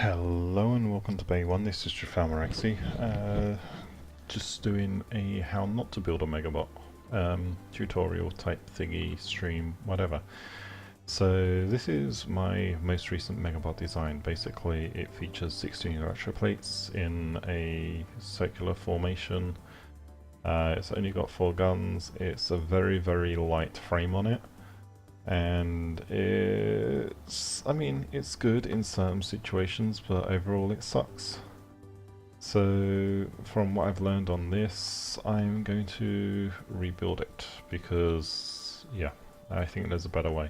Hello and welcome to Bay 1, this is Trafalmarexi. Just doing a how not to build a Megabot tutorial type thingy, stream, whatever. So this is my most recent Megabot design. Basically it features 16 electroplates in a circular formation. It's only got 4 guns, it's a very light frame on it. And it's good in some situations, but overall it sucks. So from what I've learned on this, I'm going to rebuild it because, yeah, I think there's a better way.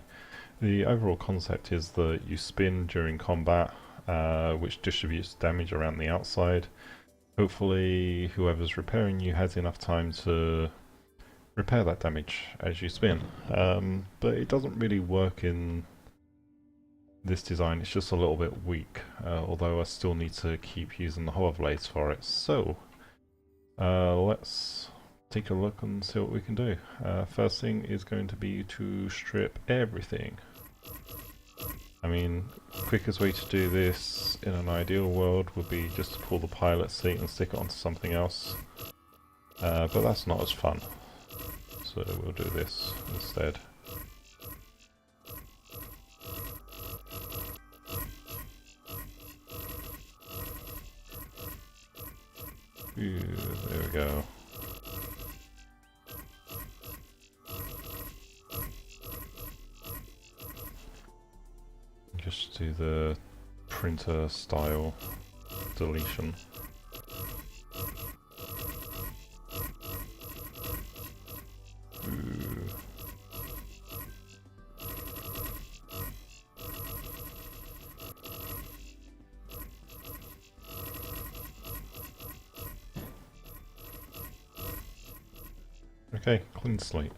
The overall concept is that you spin during combat, which distributes damage around the outside. Hopefully whoever's repairing you has enough time to repair that damage as you spin. But it doesn't really work in this design, it's just a little bit weak, although I still need to keep using the hover blades for it. So let's take a look and see what we can do. First thing is going to be to strip everything. I mean, quickest way to do this in an ideal world would be just to pull the pilot seat and stick it onto something else, but that's not as fun. So we'll do this instead. Ooh, there we go. Just do the printer style deletion. Okay, clean slate.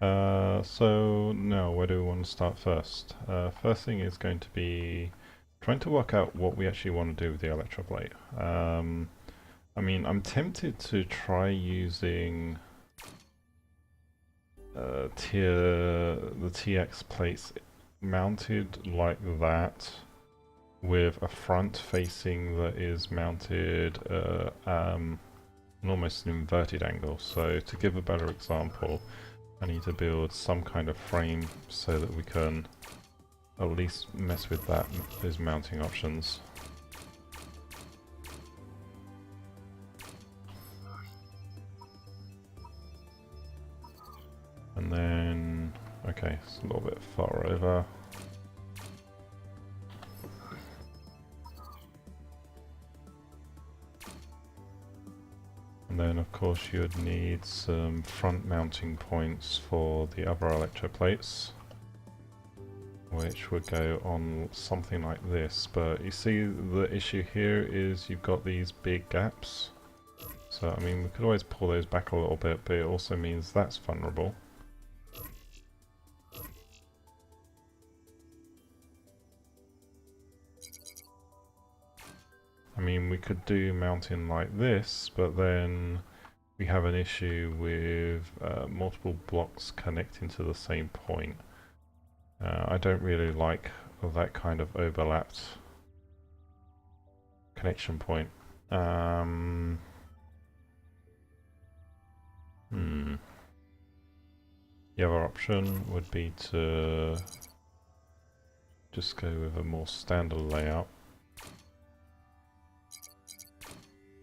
So now where do we want to start first? First thing is going to be trying to work out what we actually want to do with the electroplate. I mean, I'm tempted to try using the TX plates mounted like that, with a front facing that is mounted almost an inverted angle. So to give a better example, I need to build some kind of frame so that we can at least mess with those mounting options. And then, okay, it's a little bit far over. And then of course you'd need some front mounting points for the other electroplates, which would go on something like this. But you see the issue here is you've got these big gaps. So I mean, we could always pull those back a little bit, but it also means that's vulnerable. I mean, we could do mounting like this, but then we have an issue with multiple blocks connecting to the same point. I don't really like that kind of overlapped connection point. The other option would be to just go with a more standard layout.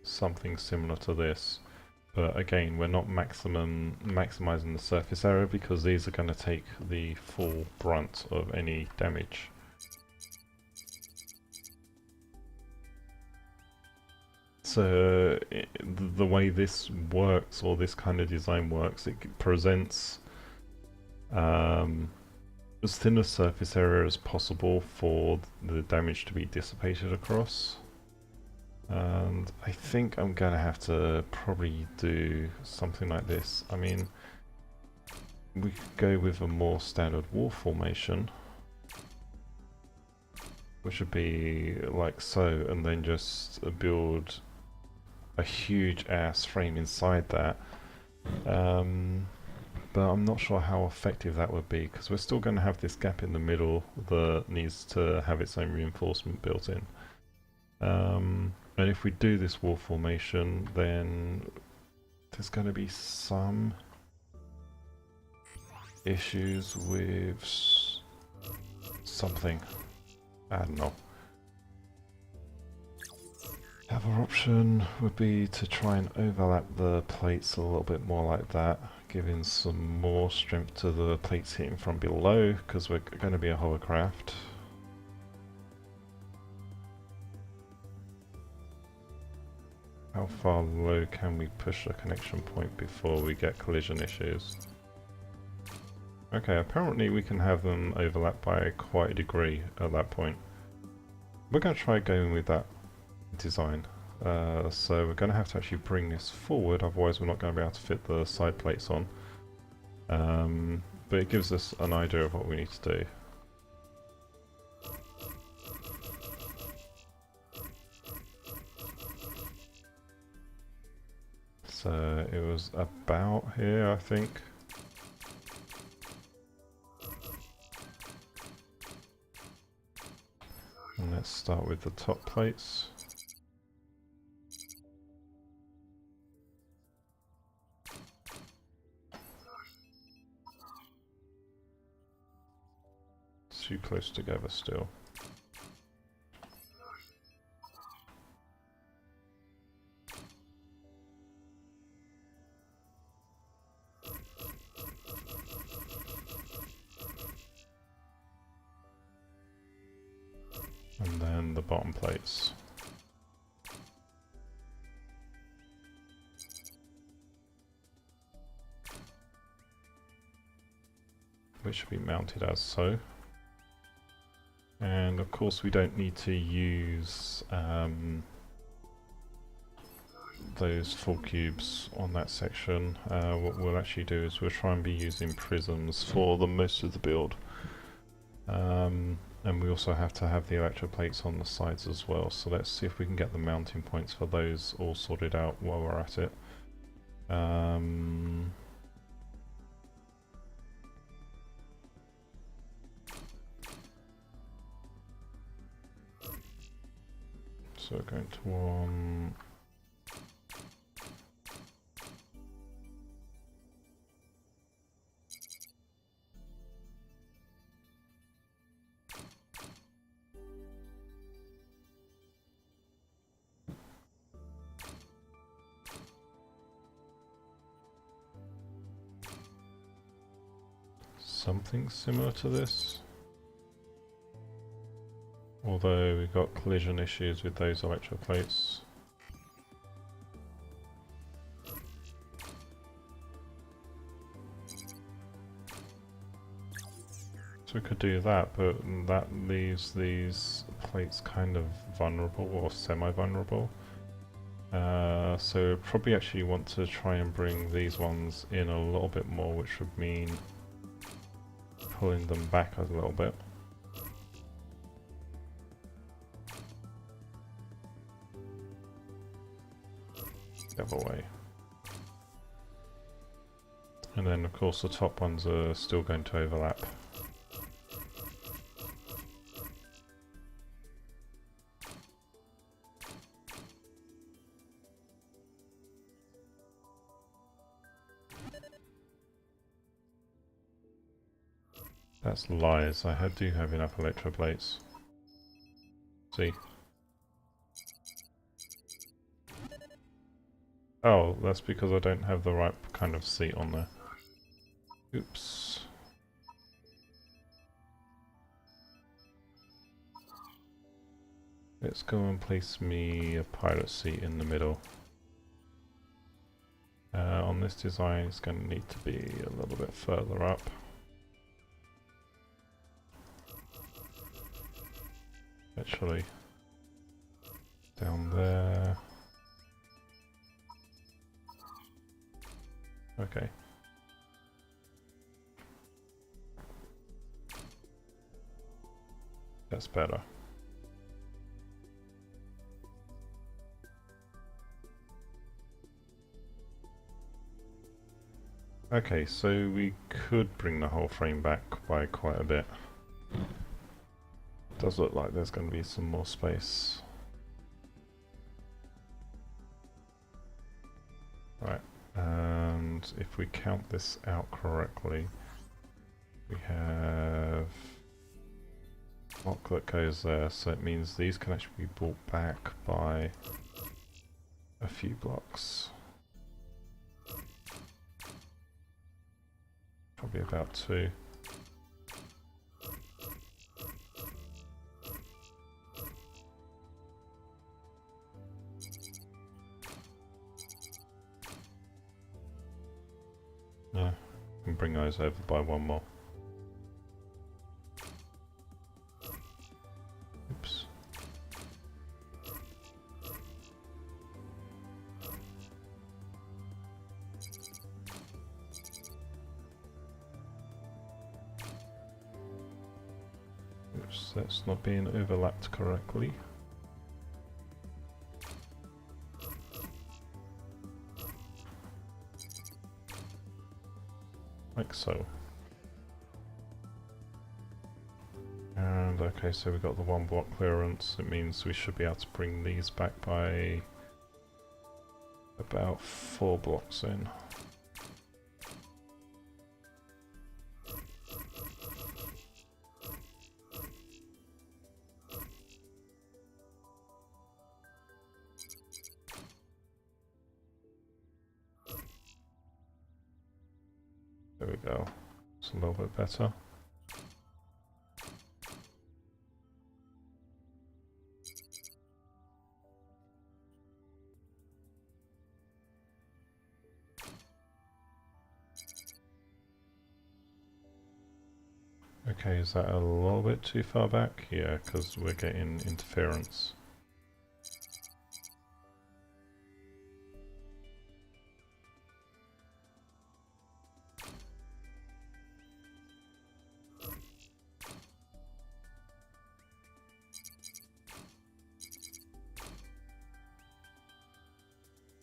Something similar to this, but again we're not maximizing the surface area because these are going to take the full brunt of any damage. So the way this works, or this kind of design works, it presents as thin a surface area as possible for the damage to be dissipated across. And I think I'm gonna have to probably do something like this. I mean, we could go with a more standard wall formation, which would be like so, and then just build a huge ass frame inside that. But I'm not sure how effective that would be, because we're still going to have this gap in the middle that needs to have its own reinforcement built in. And if we do this wall formation, then there's going to be some issues with something. I don't know. The other option would be to try and overlap the plates a little bit more like that, giving some more strength to the plates hitting from below, because we're going to be a hovercraft. How far low can we push the connection point before we get collision issues? Okay, apparently we can have them overlap by quite a degree at that point. We're going to try going with that design. So we're going to have to actually bring this forward, otherwise we're not going to be able to fit the side plates on. But it gives us an idea of what we need to do. So it was about here, I think. And let's start with the top plates. Too close together still. And then the bottom plates. Which should be mounted as so. And of course we don't need to use those full cubes on that section. What we'll actually do is we'll try and be using prisms for the most of the build. And we also have to have the electroplates on the sides as well, so let's see if we can get the mounting points for those all sorted out while we're at it. So we're going to one... something similar to this. Although we've got collision issues with those electroplates. So we could do that, but that leaves these plates kind of vulnerable or semi-vulnerable. So probably actually want to try and bring these ones in a little bit more, which would mean pulling them back a little bit. The other way. And then of course the top ones are still going to overlap. That's lies, I do have enough electroplates. See? Oh, that's because I don't have the right kind of seat on there. Oops. Let's go and place me a pilot seat in the middle. On this design it's going to need to be a little bit further up. Actually, down there. Okay. That's better. Okay, so we could bring the whole frame back by quite a bit. Does look like there's going to be some more space. Right, and if we count this out correctly, we have a block that goes there, so it means these can actually be brought back by a few blocks. Probably about 2. Yeah, and bring those over by 1 more. Oops. Oops, that's not being overlapped correctly. Like so. And okay, so we got the 1 block clearance. It means we should be able to bring these back by about 4 blocks in. There we go. It's a little bit better. Okay, is that a little bit too far back? Yeah, because we're getting interference.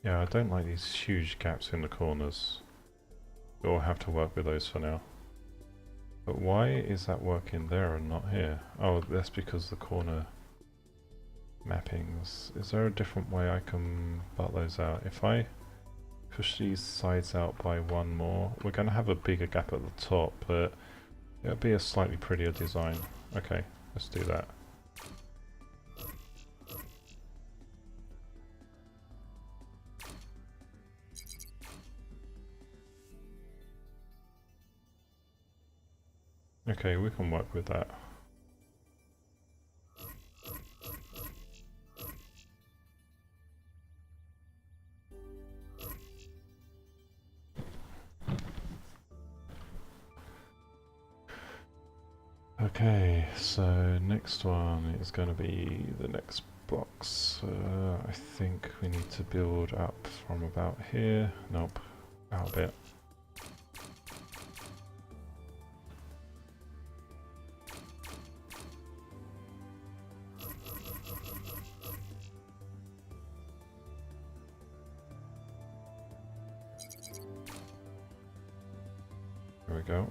Yeah, I don't like these huge gaps in the corners. We'll have to work with those for now. But why is that working there and not here? Oh, that's because the corner mappings. Is there a different way I can butt those out? If I push these sides out by 1 more, we're going to have a bigger gap at the top, but it'll be a slightly prettier design. Okay, let's do that. Okay, we can work with that. Okay, so next one is going to be the next blocks. I think we need to build up from about here. Nope, out a bit. There we go.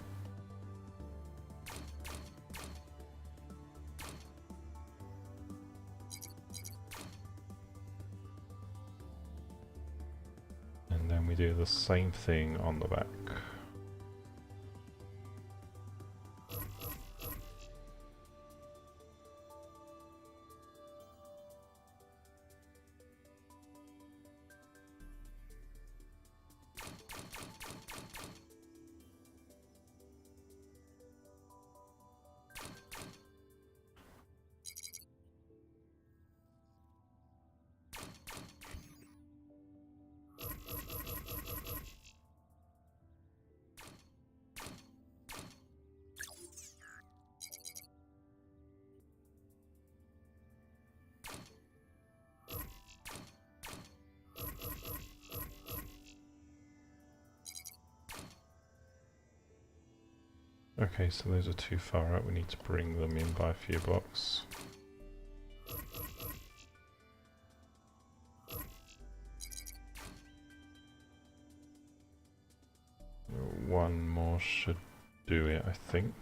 And then we do the same thing on the back. Okay, so those are too far out, we need to bring them in by a few blocks. One more should do it, I think.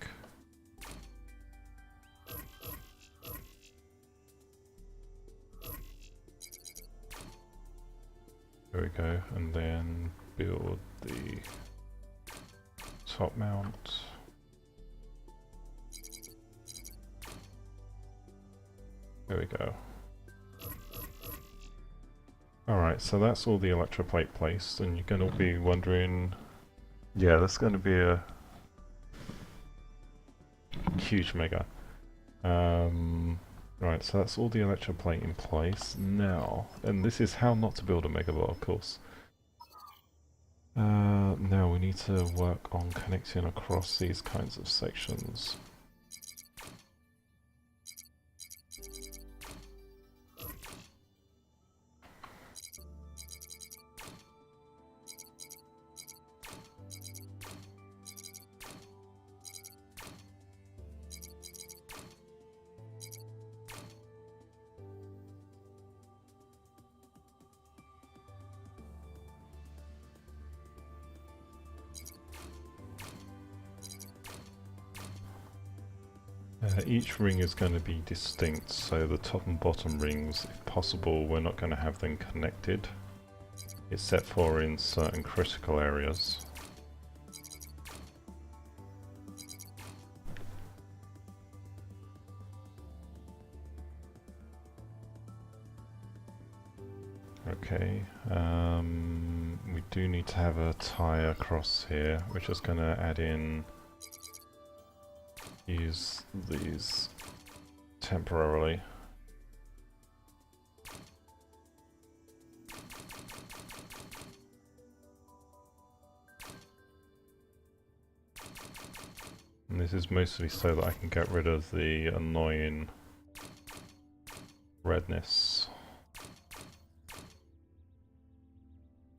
There we go, and then build the top mount. There we go. Alright, so that's all the electroplate placed, and you're going to be wondering, yeah, that's going to be a huge mega. Right, so that's all the electroplate in place. Now, and this is how not to build a Megabot, of course. Now we need to work on connecting across these kinds of sections. Each ring is going to be distinct, so the top and bottom rings, if possible, we're not going to have them connected, except for in certain critical areas. Okay, we do need to have a tie across here. We're just going to add in, use these temporarily. And this is mostly so that I can get rid of the annoying redness.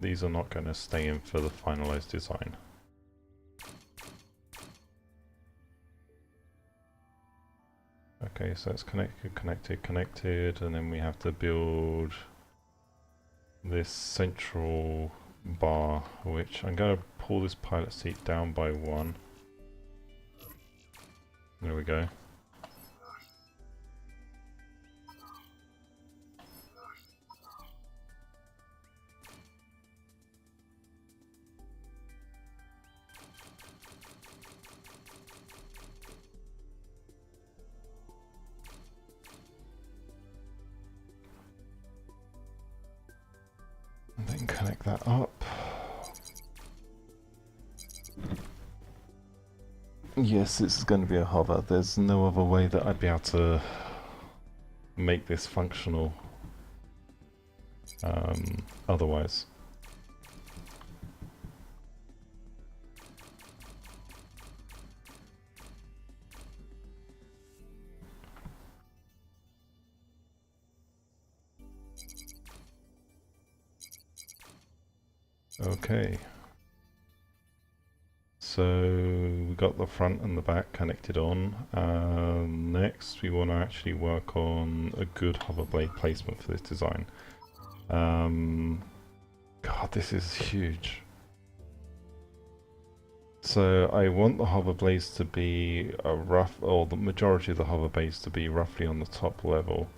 These are not going to stay in for the finalized design. Okay, so it's connected, connected, connected, and then we have to build this central bar, which I'm going to pull this pilot seat down by 1. There we go. And then connect that up. Yes, this is going to be a hover. There's no other way that I'd be able to make this functional otherwise. Okay. So we got the front and the back connected on. Next we want to actually work on a good hover blade placement for this design. God, this is huge. So I want the hover blades to be a rough, or the majority of the hover blades to be roughly on the top level.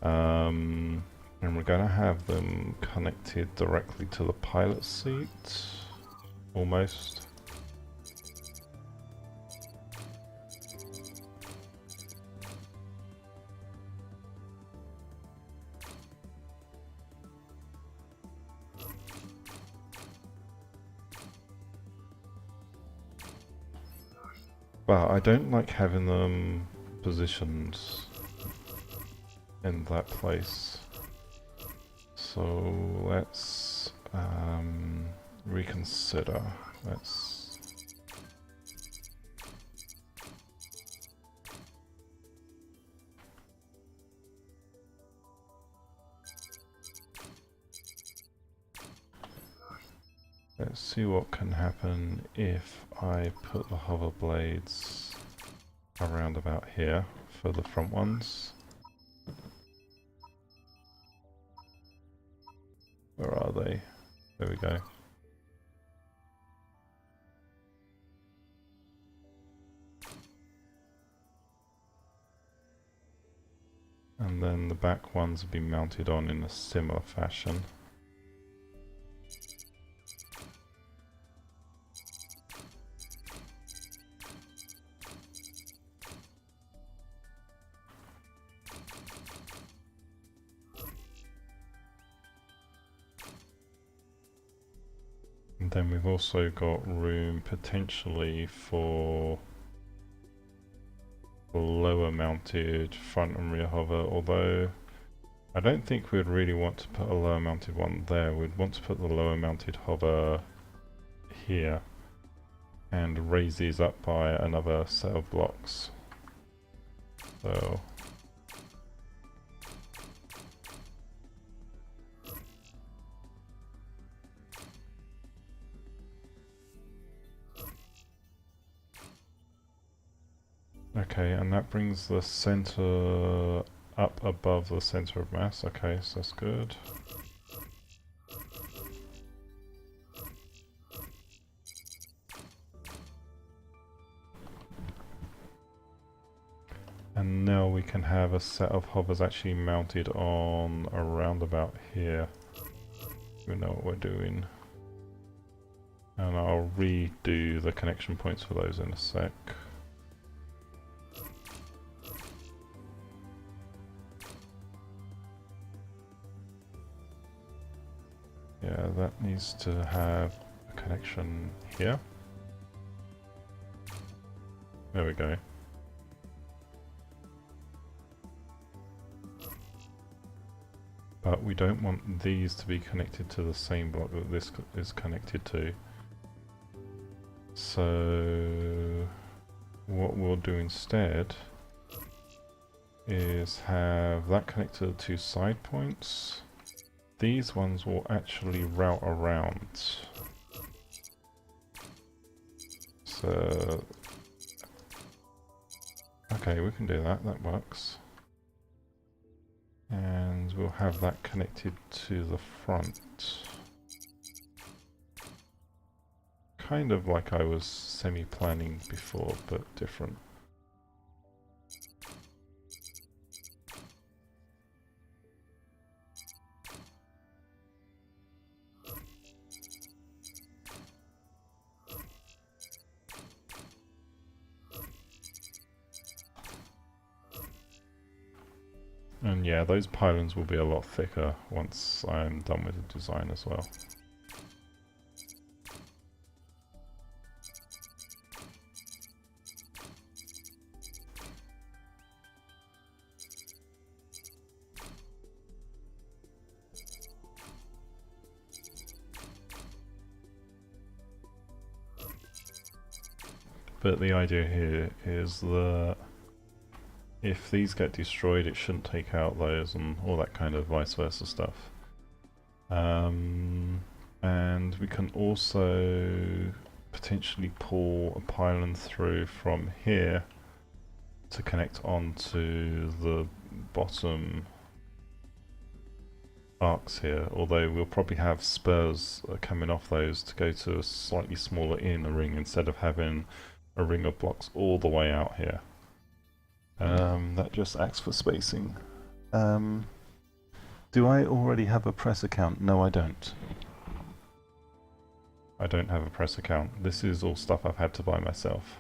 And we're going to have them connected directly to the pilot seat, almost. But I don't like having them positioned in that place. So let's reconsider. Let's see what can happen if I put the hover blades around about here for the front ones. Where are they? There we go. And then the back ones will be mounted on in a similar fashion. then we've also got room potentially for lower mounted front and rear hover, although I don't think we'd really want to put a lower mounted one there. We'd want to put the lower mounted hover here and raise these up by another set of blocks. So okay, and that brings the center up above the center of mass. Okay, so that's good. And now we can have a set of hovers actually mounted on around about here. We know what we're doing. And I'll redo the connection points for those in a sec. Yeah, that needs to have a connection here. There we go. But we don't want these to be connected to the same block that this is connected to. So what we'll do instead is have that connected to the two side points. These ones will actually route around. So okay, we can do that, that works. And we'll have that connected to the front. Kind of like I was semi-planning before, but different. And yeah, those pylons will be a lot thicker once I'm done with the design as well. But the idea here is that if these get destroyed, it shouldn't take out those and all that kind of vice versa stuff. And we can also potentially pull a pylon through from here to connect onto the bottom arcs here, although we'll probably have spurs coming off those to go to a slightly smaller inner ring instead of having a ring of blocks all the way out here. That just acts for spacing. Do I already have a press account? No, I don't. I don't have a press account. This is all stuff I've had to buy myself.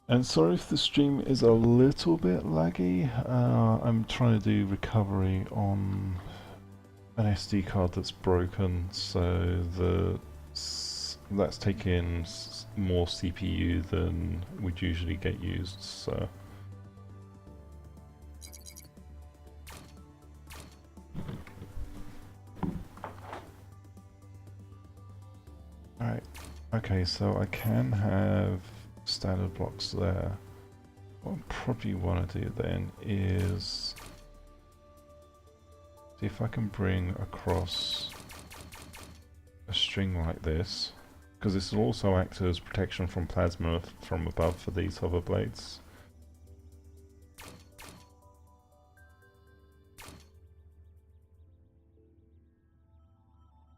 And sorry if the stream is a little bit laggy. I'm trying to do recovery on an SD card that's broken, so that's taking more CPU than would usually get used. So alright, okay, so I can have standard blocks there. What I probably want to do then is see if I can bring across a string like this, because this will also act as protection from plasma from above for these hover blades.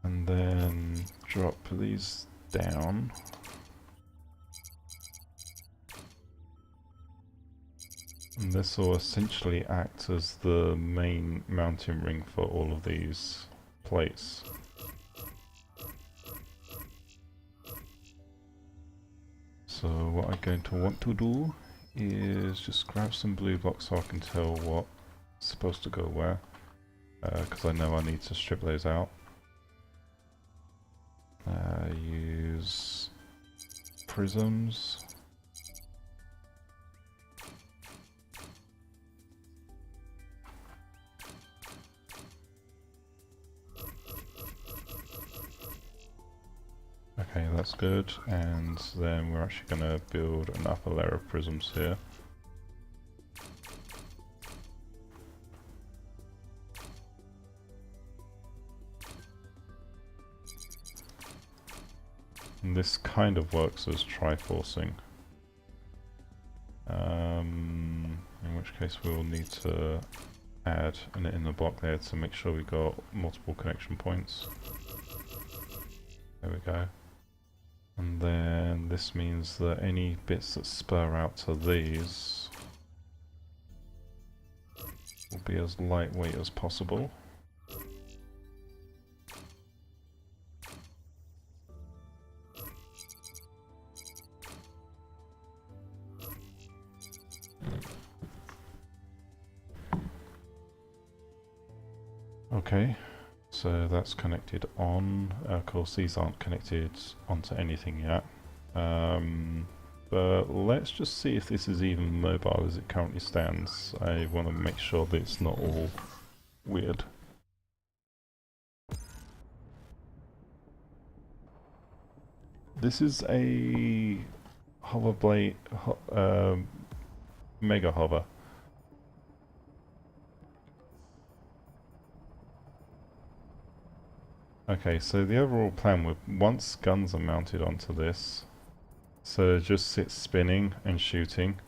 And then drop these down. And this will essentially act as the main mounting ring for all of these plates. So what I'm going to want to do is just grab some blue blocks so I can tell what's supposed to go where, because I know I need to strip those out. Use prisms. Okay, that's good, and then we're actually going to build an upper layer of prisms here. And this kind of works as triforcing. In which case we'll need to add an inner block there to make sure we got multiple connection points. There we go. And then this means that any bits that spur out to these will be as lightweight as possible. Okay, so that's connected on. Of course, these aren't connected onto anything yet. But let's just see if this is even mobile as it currently stands. I want to make sure that it's not all weird. This is a hover blade, mega hover. Okay, so the overall plan with once guns are mounted onto this, so it just sits spinning and shooting,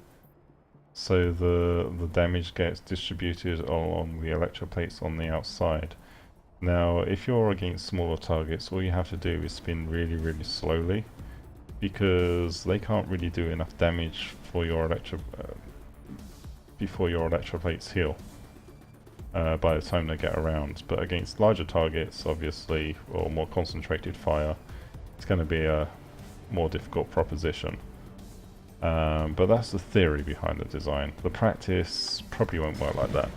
so the damage gets distributed along the electroplates on the outside. Now, if you're against smaller targets, all you have to do is spin really, really slowly, because they can't really do enough damage for your before your electroplates heal. By the time they get around, but against larger targets, obviously, or more concentrated fire, it's going to be a more difficult proposition. But that's the theory behind the design. The practice probably won't work like that.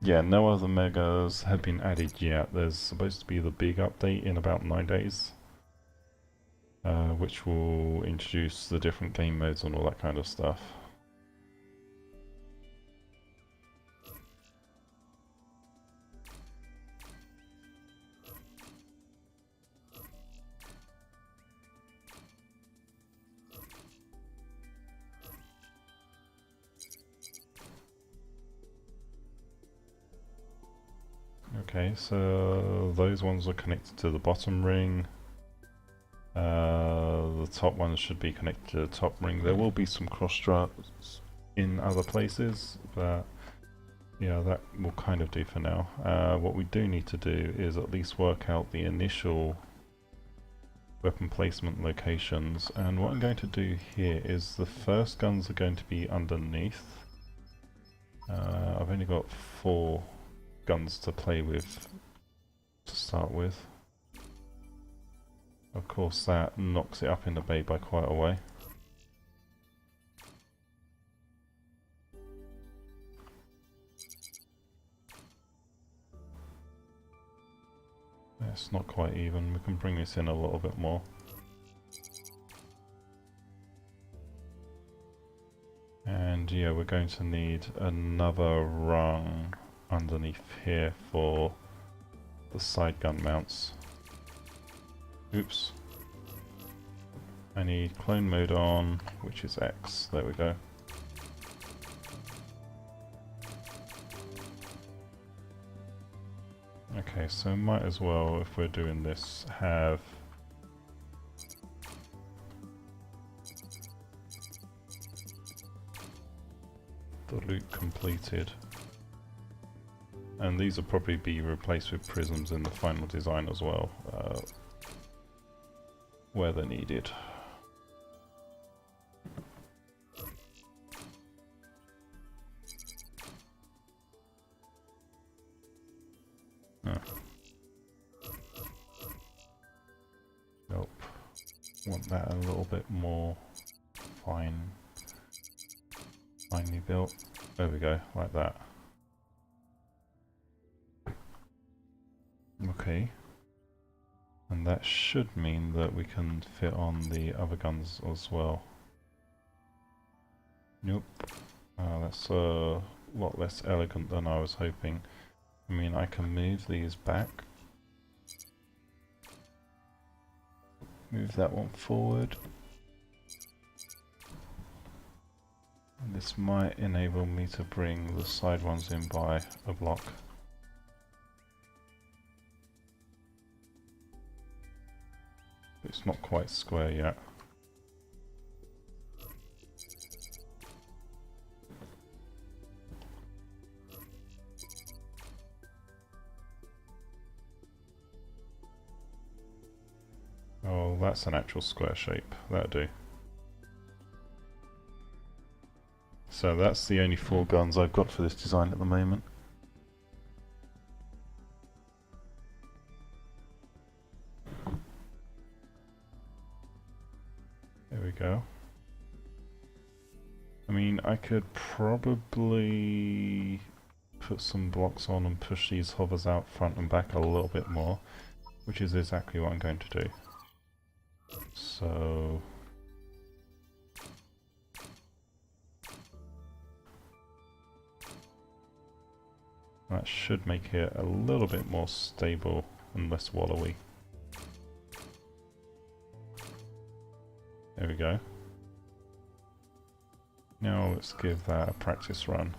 Yeah, no other megas have been added yet. There's supposed to be the big update in about 9 days. Which will introduce the different game modes and all that kind of stuff. Okay, so those ones are connected to the bottom ring. The top ones should be connected to the top ring. There will be some cross struts in other places, but yeah, that will kind of do for now. What we do need to do is at least work out the initial weapon placement locations, and what I'm going to do here is the first guns are going to be underneath. I've only got 4 guns to play with to start with. Of course, that knocks it up in the bay by quite a way. It's not quite even. We can bring this in a little bit more. And yeah, we're going to need another rung underneath here for the side gun mounts. Oops. I need clone mode on, which is X. There we go. Okay, so might as well, if we're doing this, have the loop completed. And these will probably be replaced with prisms in the final design as well, where they're needed. want that a little bit more finely built. There we go, like that. Okay. And that should mean that we can fit on the other guns as well. Nope. That's a lot less elegant than I was hoping. I mean, I can move these back. Move that one forward. And this might enable me to bring the side ones in by a block. It's not quite square yet. Oh, that's an actual square shape. That'll do. So that's the only 4 guns I've got for this design at the moment. There we go. I mean, I could probably put some blocks on and push these hovers out front and back a little bit more, which is exactly what I'm going to do. So that should make it a little bit more stable and less wallowy. There we go. Now let's give that a practice run.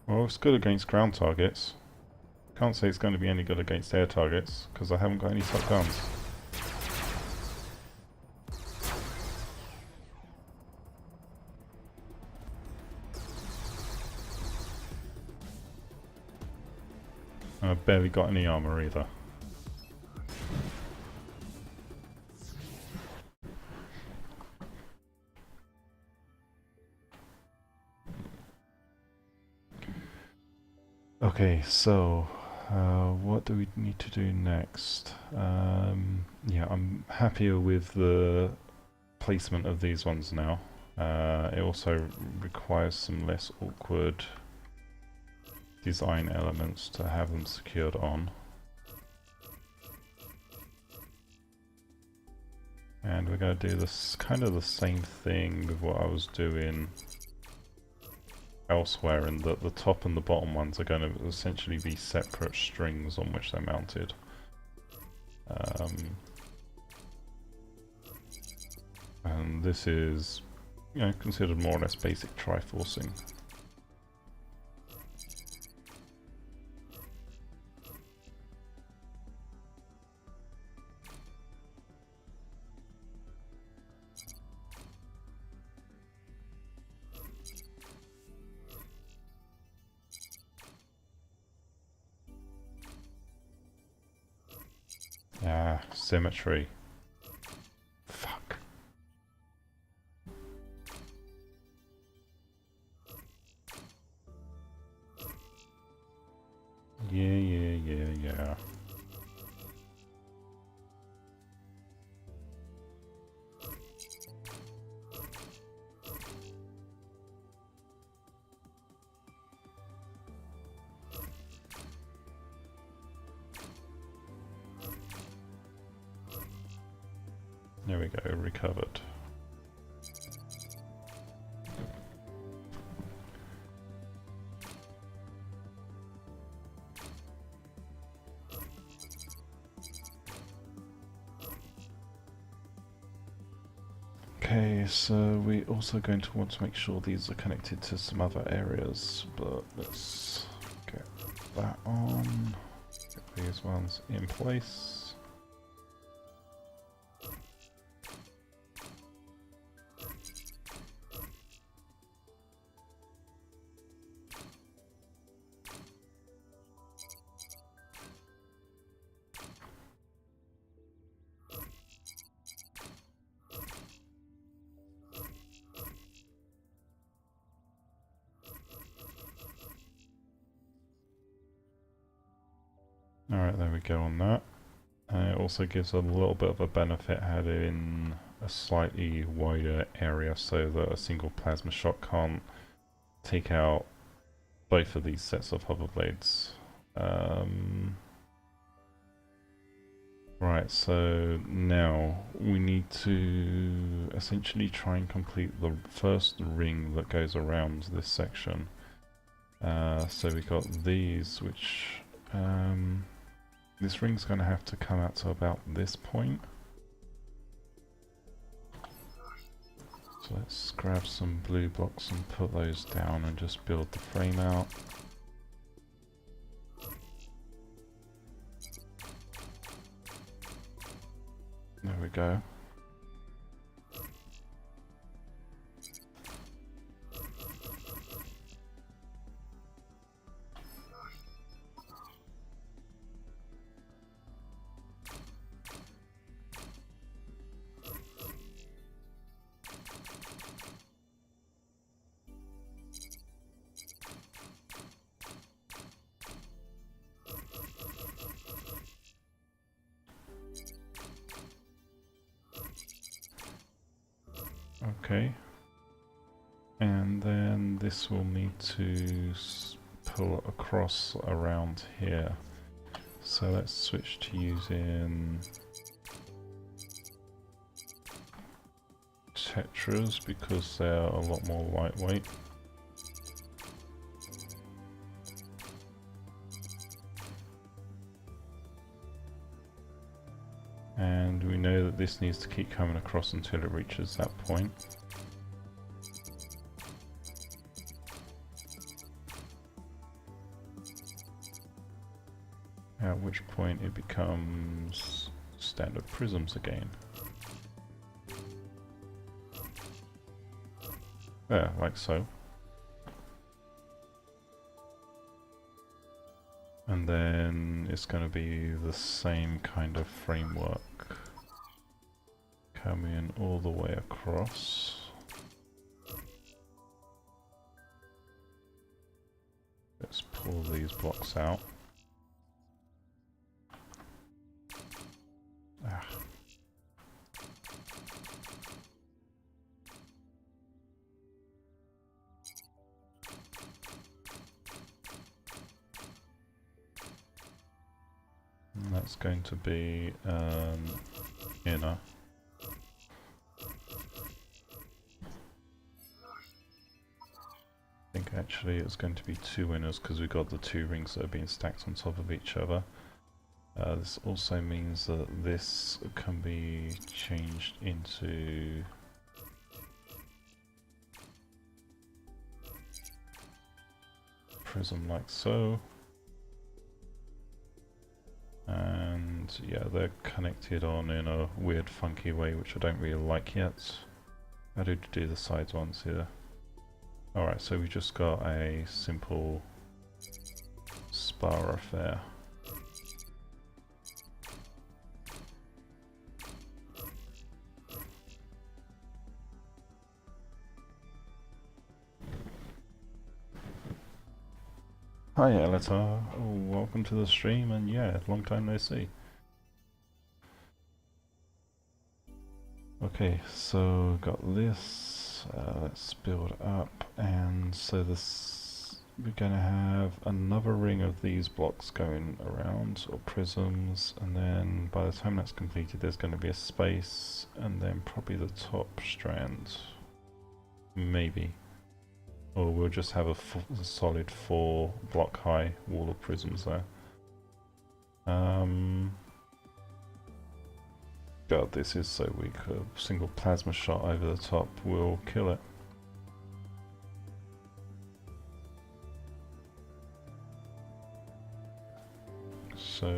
Well, it's good against ground targets. Can't say it's going to be any good against air targets, because I haven't got any top guns. And I've barely got any armor either. Okay, so what do we need to do next? Yeah, I'm happier with the placement of these ones now. It also requires some less awkward design elements to have them secured on. And we're going to do this kind of the same thing with what I was doing elsewhere, in that the top and the bottom ones are going to essentially be separate strings on which they're mounted. And this is, you know, considered more or less basic triforcing. Ah, symmetry. Fuck. Yeah. There we go, recovered. Okay, so we're also going to want to make sure these are connected to some other areas, but let's get that on. Get these ones in place. Alright, there we go on that. It also gives a little bit of a benefit having a slightly wider area so that a single plasma shot can't take out both of these sets of hover blades. Right, so now we need to essentially try and complete the first ring that goes around this section. So we got these, which this ring's going to have to come out to about this point. So let's grab some blue blocks and put those down and just build the frame out. There we go. Okay, and then this will need to pull across around here. So let's switch to using tetras because they're a lot more lightweight. And we know that this needs to keep coming across until it reaches that point. At which point it becomes standard prisms again. There, like so. And then it's going to be the same kind of framework coming all the way across. Let's pull these blocks out. Ah. And that's going to be inner. I think actually it's going to be two inners because we've got the two rings that are being stacked on top of each other. This also means that this can be changed into prism like so. And yeah, they're connected on in a weird funky way which I don't really like yet. How do to do the sides ones here? Alright, so we just got a simple spar affair. Hi Eletar, welcome to the stream, and yeah, long time no see. Okay, so got this, let's build up, and so this, we're going to have another ring of these blocks going around, or prisms, and then by the time that's completed there's going to be a space, and then probably the top strand, maybe. Or we'll just have a solid 4 block high wall of prisms there. God, this is so weak. A single plasma shot over the top will kill it. So,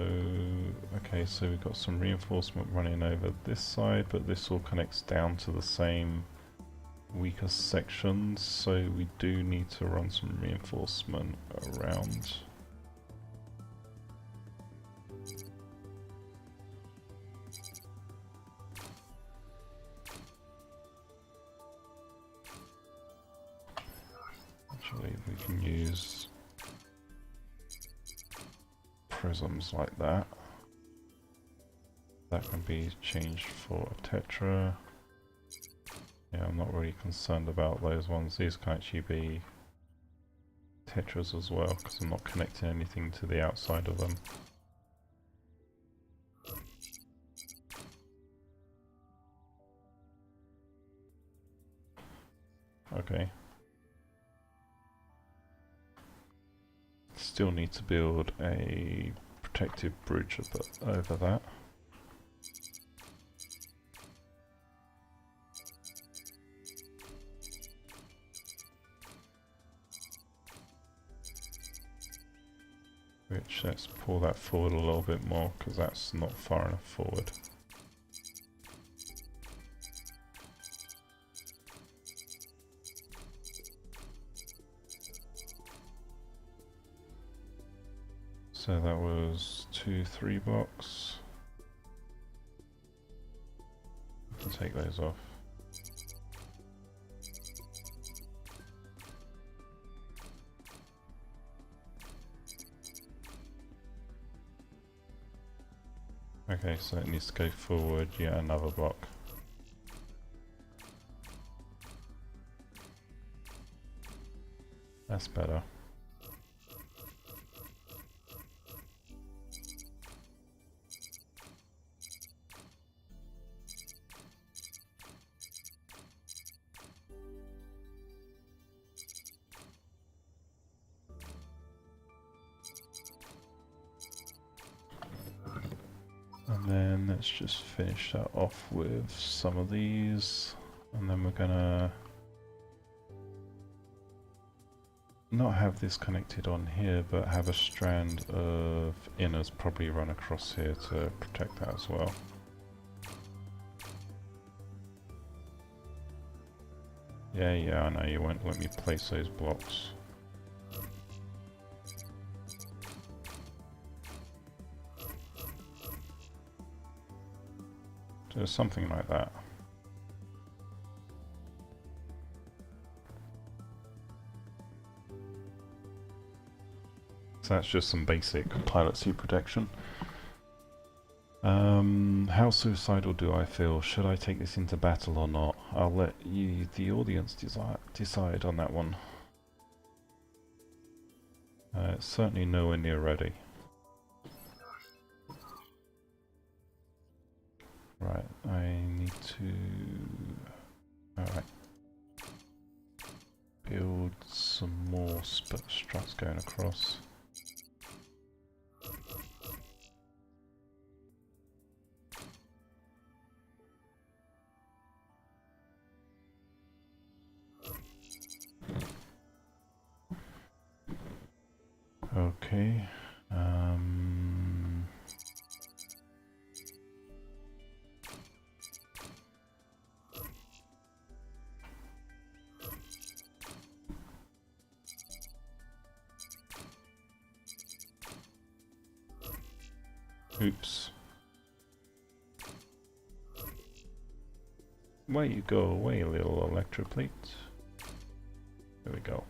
okay, so we've got some reinforcement running over this side, but this all connects down to the same weaker sections, so we do need to run some reinforcement around. Actually, we can use prisms like that. That can be changed for a tetra. Yeah, I'm not really concerned about those ones. These can actually be tetras as well, because I'm not connecting anything to the outside of them. Okay. Still need to build a protective bridge over that. Which, let's pull that forward a little bit more, because that's not far enough forward. So that was 2-3 blocks. I can take those off. Okay, so it needs to go forward yet another block. That's better. And then let's just finish that off with some of these, and then we're gonna not have this connected on here, but have a strand of inners probably run across here to protect that as well. Yeah, I know, you won't let me place those blocks. So something like that. So that's just some basic pilot seat protection. How suicidal do I feel? Should I take this into battle or not? I'll let you, the audience, decide on that one. It's certainly nowhere near ready. Right, I need to... Alright. Build some more struts going across. Okay. Oops. Where you go away, little electroplate. There we go.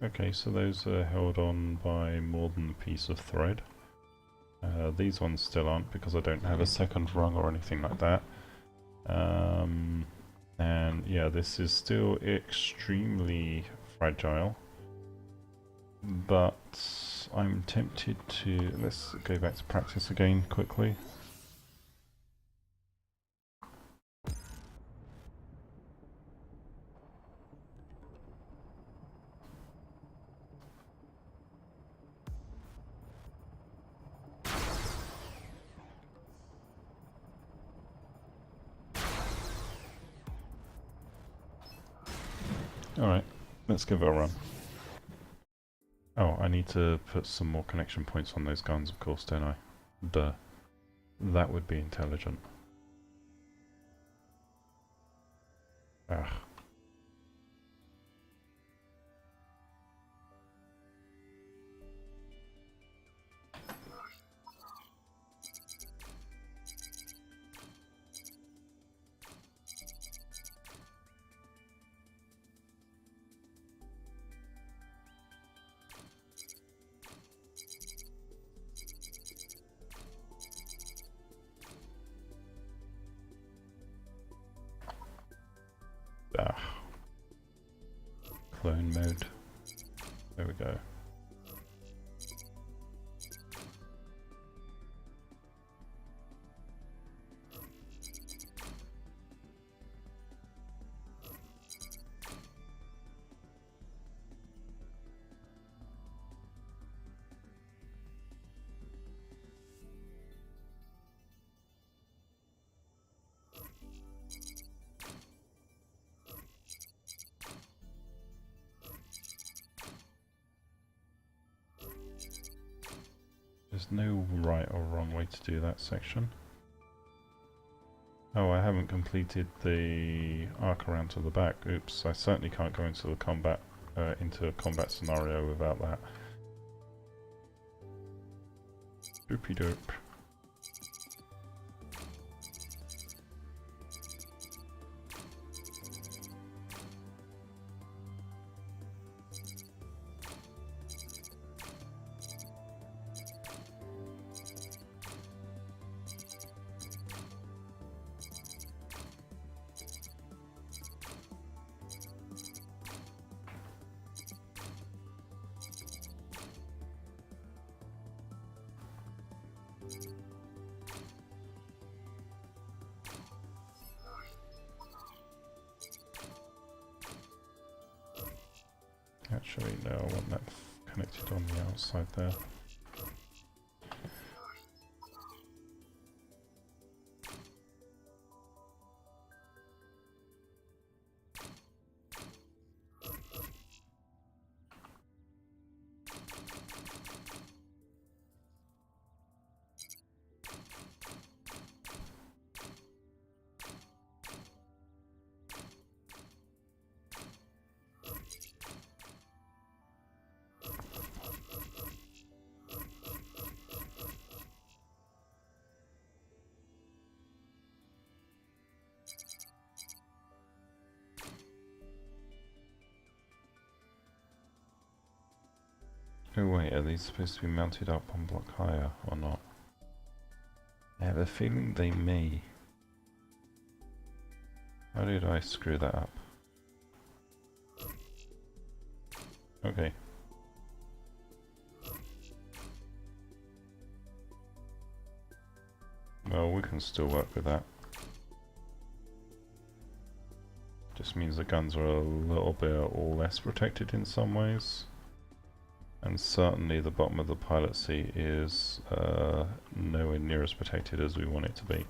Okay, so those are held on by more than a piece of thread. These ones still aren't, because I don't have a second rung or anything like that. And yeah, this is still extremely fragile, but I'm tempted to... Let's go back to practice again quickly. Alright, let's give it a run. Oh, I need to put some more connection points on those guns, of course, don't I? Duh. That would be intelligent. Ugh. Clone mode. There we go. There's no right or wrong way to do that section. Oh, I haven't completed the arc around to the back. Oops, I certainly can't go into the combat into a combat scenario without that. Doopy doop. Actually, no, I want that connected on the outside there. Oh wait, are these supposed to be mounted up one block higher or not? I have a feeling they may. How did I screw that up? Okay. Well, we can still work with that. Just means the guns are a little bit less protected in some ways. And certainly the bottom of the pilot seat is nowhere near as protected as we want it to be.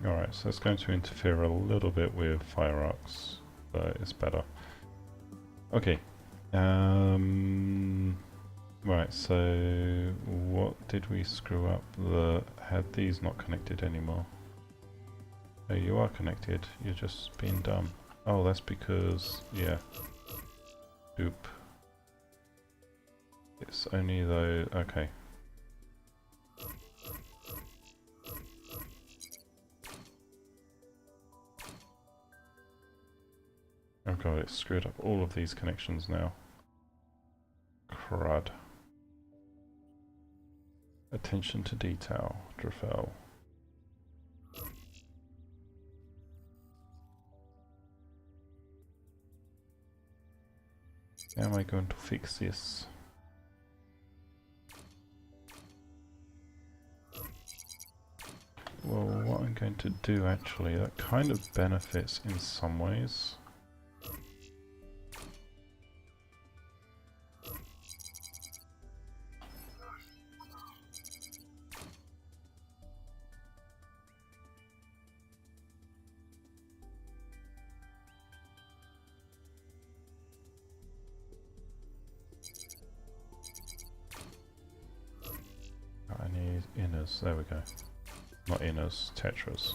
Alright, so it's going to interfere a little bit with fire arcs, but it's better. Okay. Right, so what did we screw up that had these not connected anymore? Oh, you are connected, you're just being dumb. Oh, that's because, yeah. Oop. It's only though, okay. Oh god, it's screwed up all of these connections now. Crud. Attention to detail, Drafel. How am I going to fix this? Well, what I'm going to do actually, that kind of benefits in some ways. I need inners, there we go. Not inners, tetras.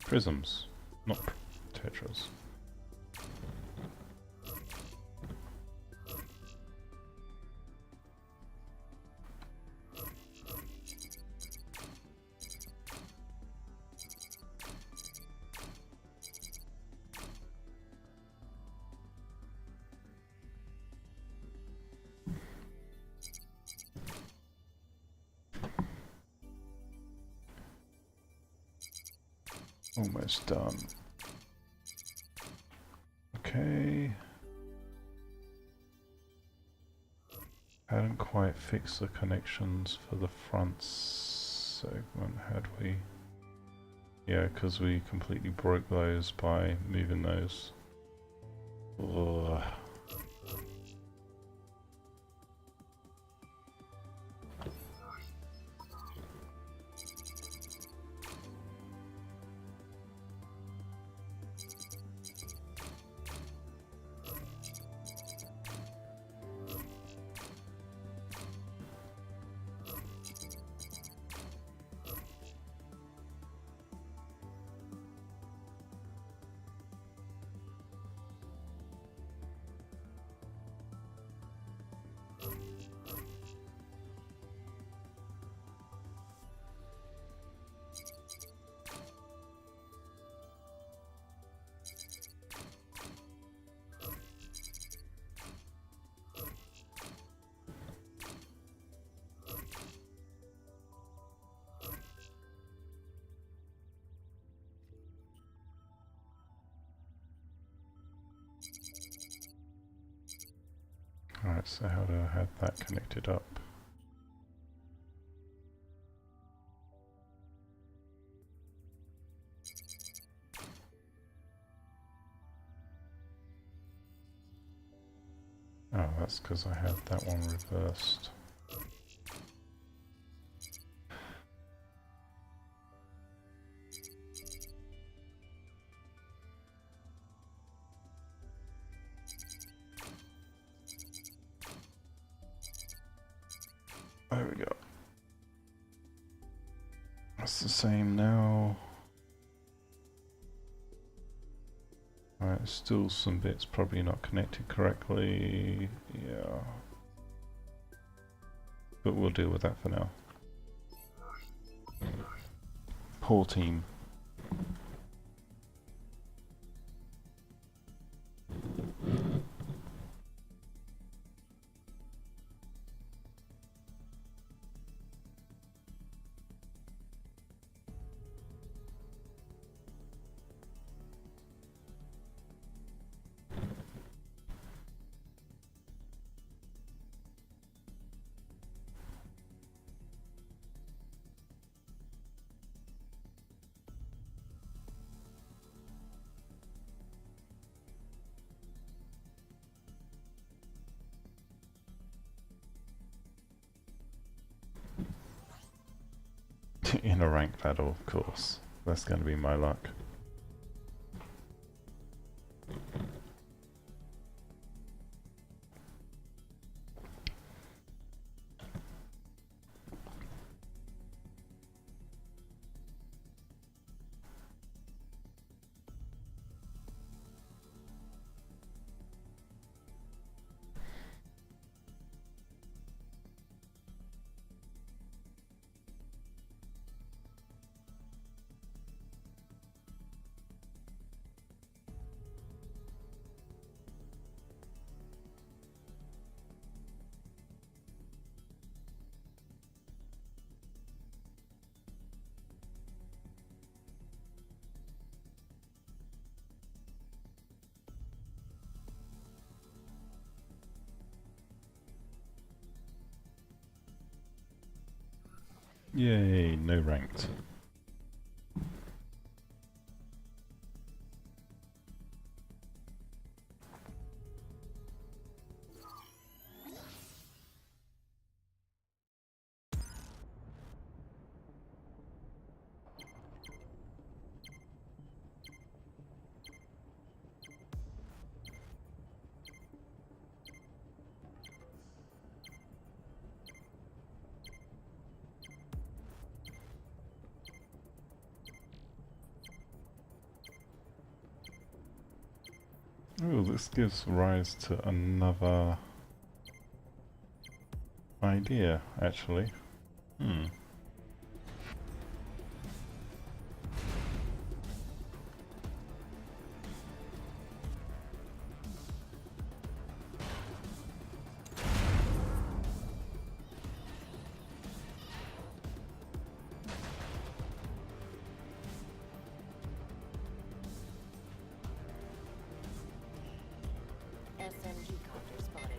Prisms, not tetras. Almost done. Okay. Hadn't quite fixed the connections for the front segment, had we? Yeah, because we completely broke those by moving those. Ugh. Alright, so how do I have that connected up? Oh, that's because I had that one reversed. There we go. That's the same now. Alright, still some bits probably not connected correctly. Yeah. But we'll deal with that for now. Poor team. In a ranked battle, of course. That's going to be my luck. Yay, no ranked. Oh, this gives rise to another idea, actually. SMG copter spotted.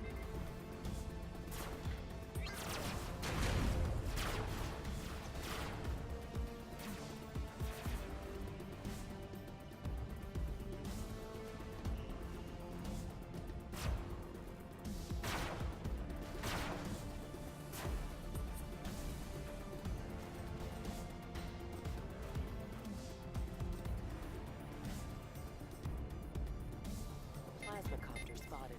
Plasma copter spotted.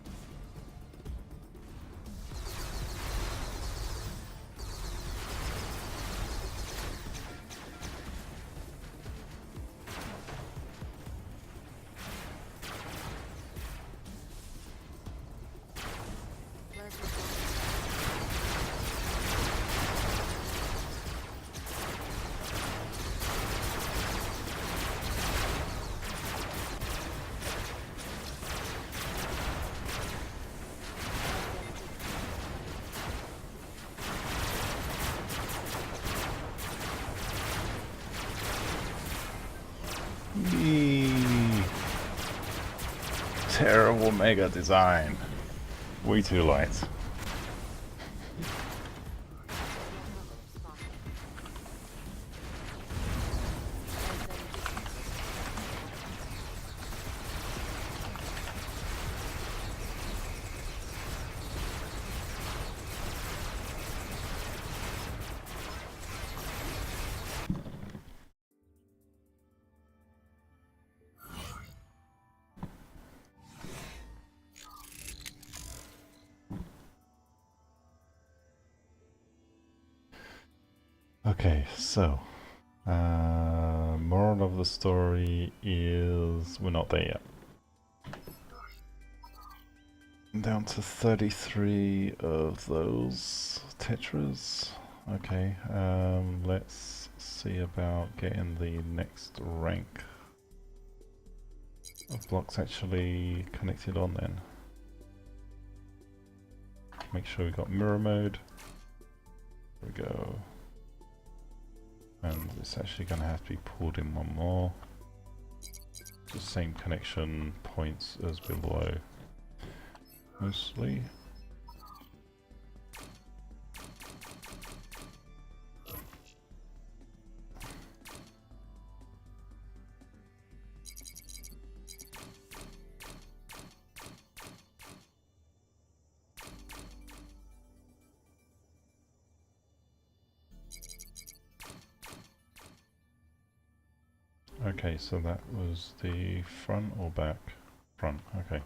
Plasma Eee. Terrible mega design. Way too light. Okay, so moral of the story is we're not there yet. Down to 33 of those tetras. Okay, let's see about getting the next rank of blocks actually connected on then. Make sure we got mirror mode. There we go. And it's actually going to have to be pulled in one more. The same connection points as below. Mostly. Okay, so that was the front or back? Front, okay.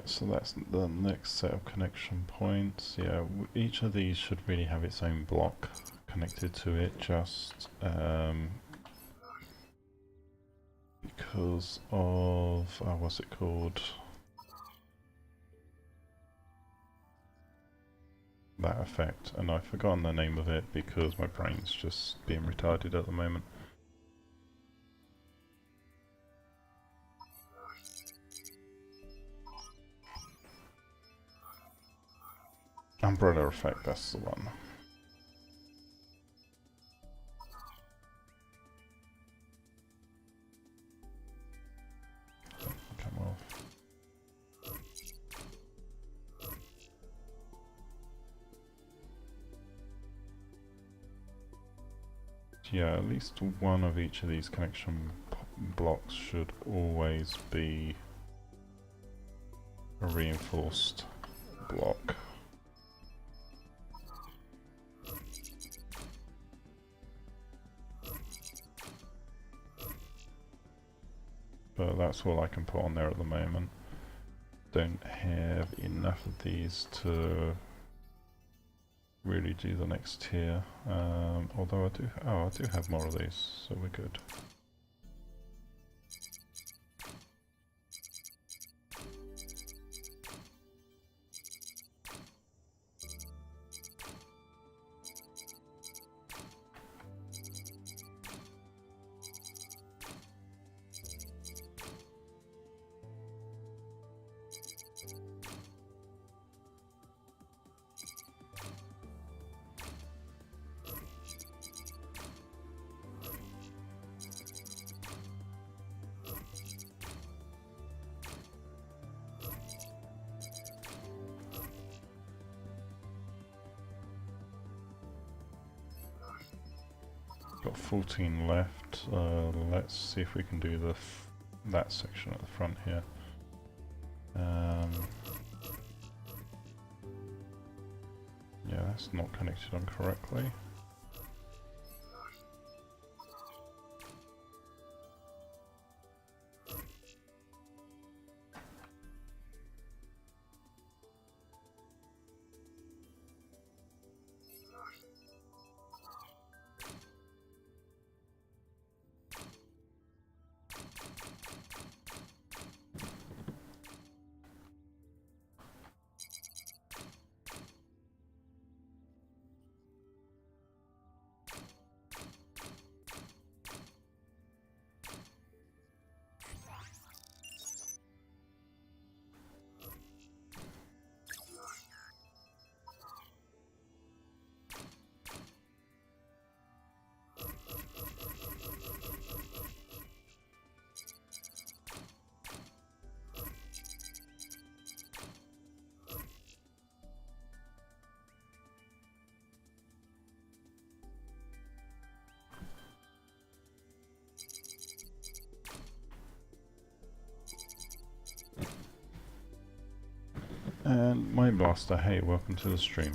Right, so that's the next set of connection points. Yeah, each of these should really have its own block connected to it, just because of, what's it called? That effect, and I've forgotten the name of it because my brain's just being retarded at the moment. Umbrella effect, that's the one. Come off. Yeah, at least one of each of these connection blocks should always be a reinforced block. But that's all I can put on there at the moment. Don't have enough of these to really do the next tier. Although I do have more of these, so we're good. Got 14 left. Let's see if we can do that section at the front here. Yeah, that's not connected on correctly. And my blaster, hey, welcome to the stream.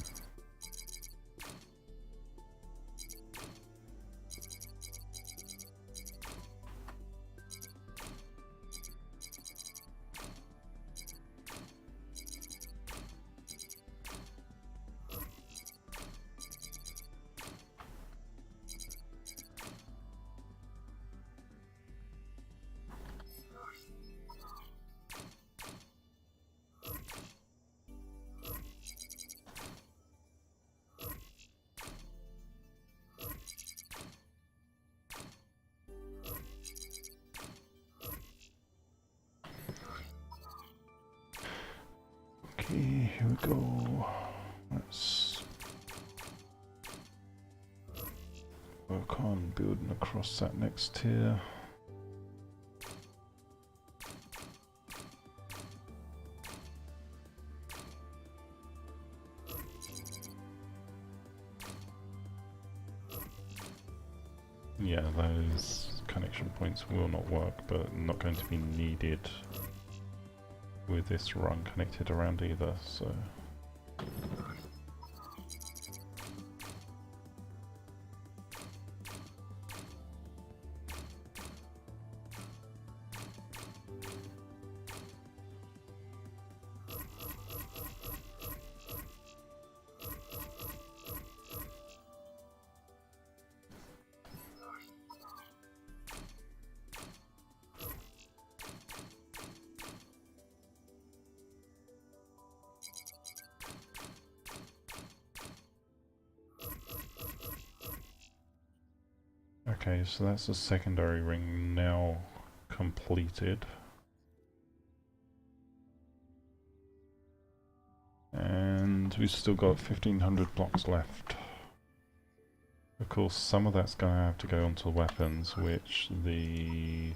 Okay, here we go. Let's work on building across that next tier. Yeah, those connection points will not work, but not going to be needed with this run connected around either, so... Okay, so that's the secondary ring now completed. And we've still got 1500 blocks left. Of course, some of that's going to have to go onto weapons, which the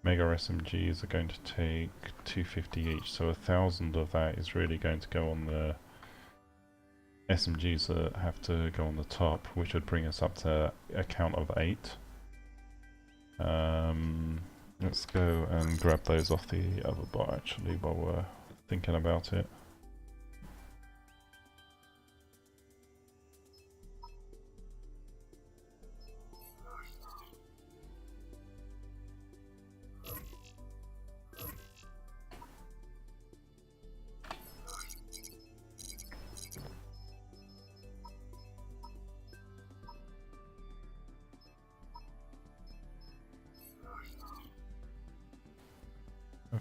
Mega SMGs are going to take 250 each, so 1000 of that is really going to go on the SMGs that have to go on the top, which would bring us up to a count of 8. Let's go and grab those off the other bot actually while we're thinking about it.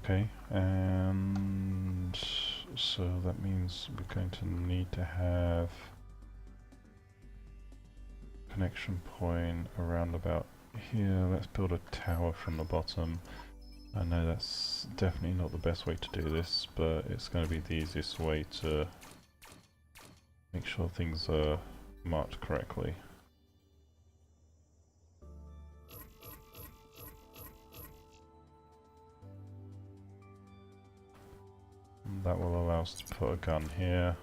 Okay, and so that means we're going to need to have connection point around about here. Let's build a tower from the bottom. I know that's definitely not the best way to do this, but it's going to be the easiest way to make sure things are marked correctly. That will allow us to put a gun here.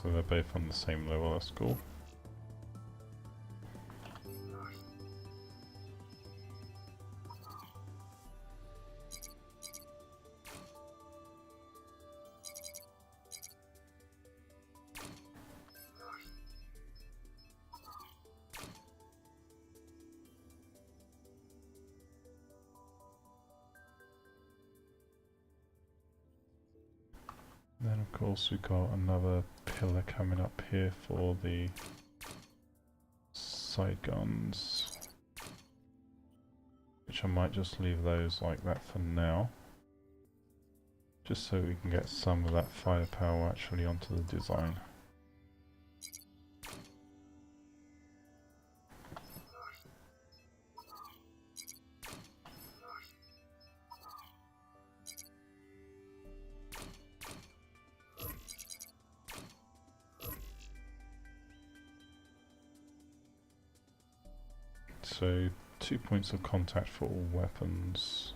So they're both on the same level, that's cool. Then of course we've got another pillar coming up here for the side guns, which I might just leave those like that for now, just so we can get some of that firepower actually onto the design. So 2 points of contact for all weapons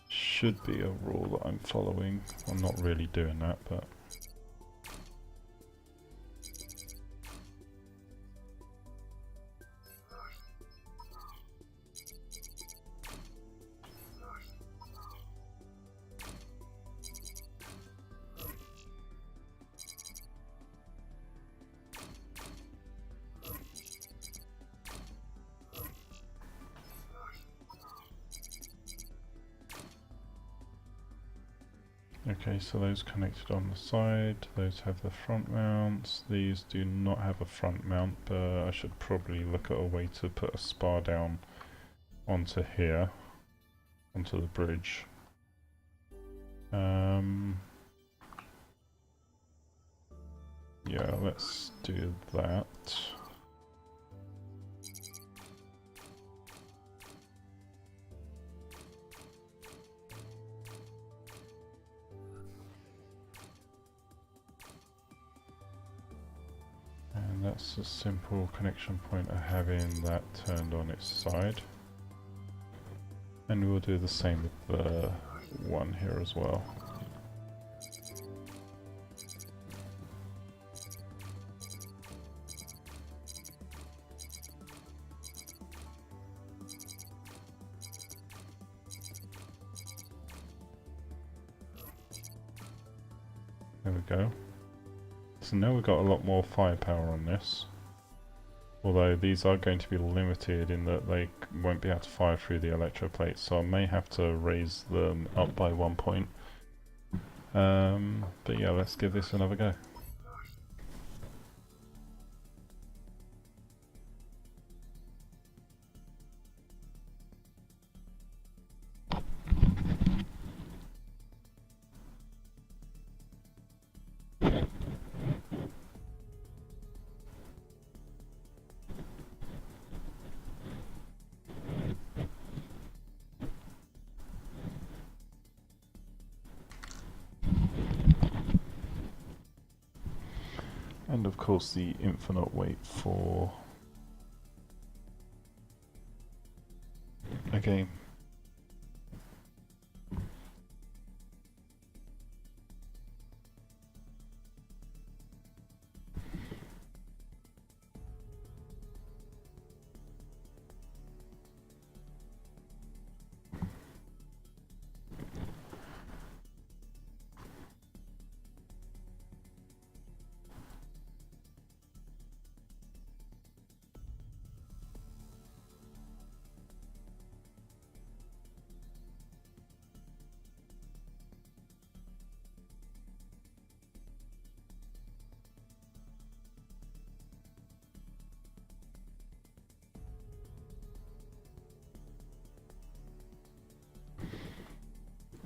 should be a rule that I'm following. I'm not really doing that, but okay, so those connected on the side, those have the front mounts, these do not have a front mount, but I should probably look at a way to put a spar down onto here, onto the bridge. Yeah, let's do that. And that's a simple connection point of having that turned on its side. And we'll do the same with the one here as well. There we go. So now we've got a lot more firepower on this. Although these are going to be limited in that they won't be able to fire through the electroplates, so I may have to raise them up by 1 point. But yeah, let's give this another go. And of course the infinite wait for a game.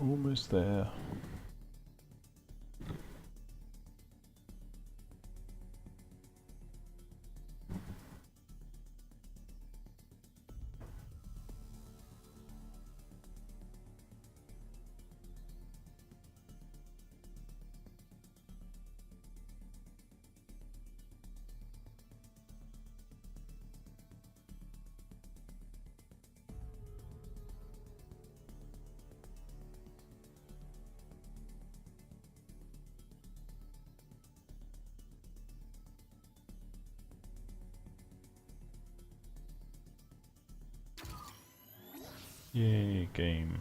Almost there. Yay, game.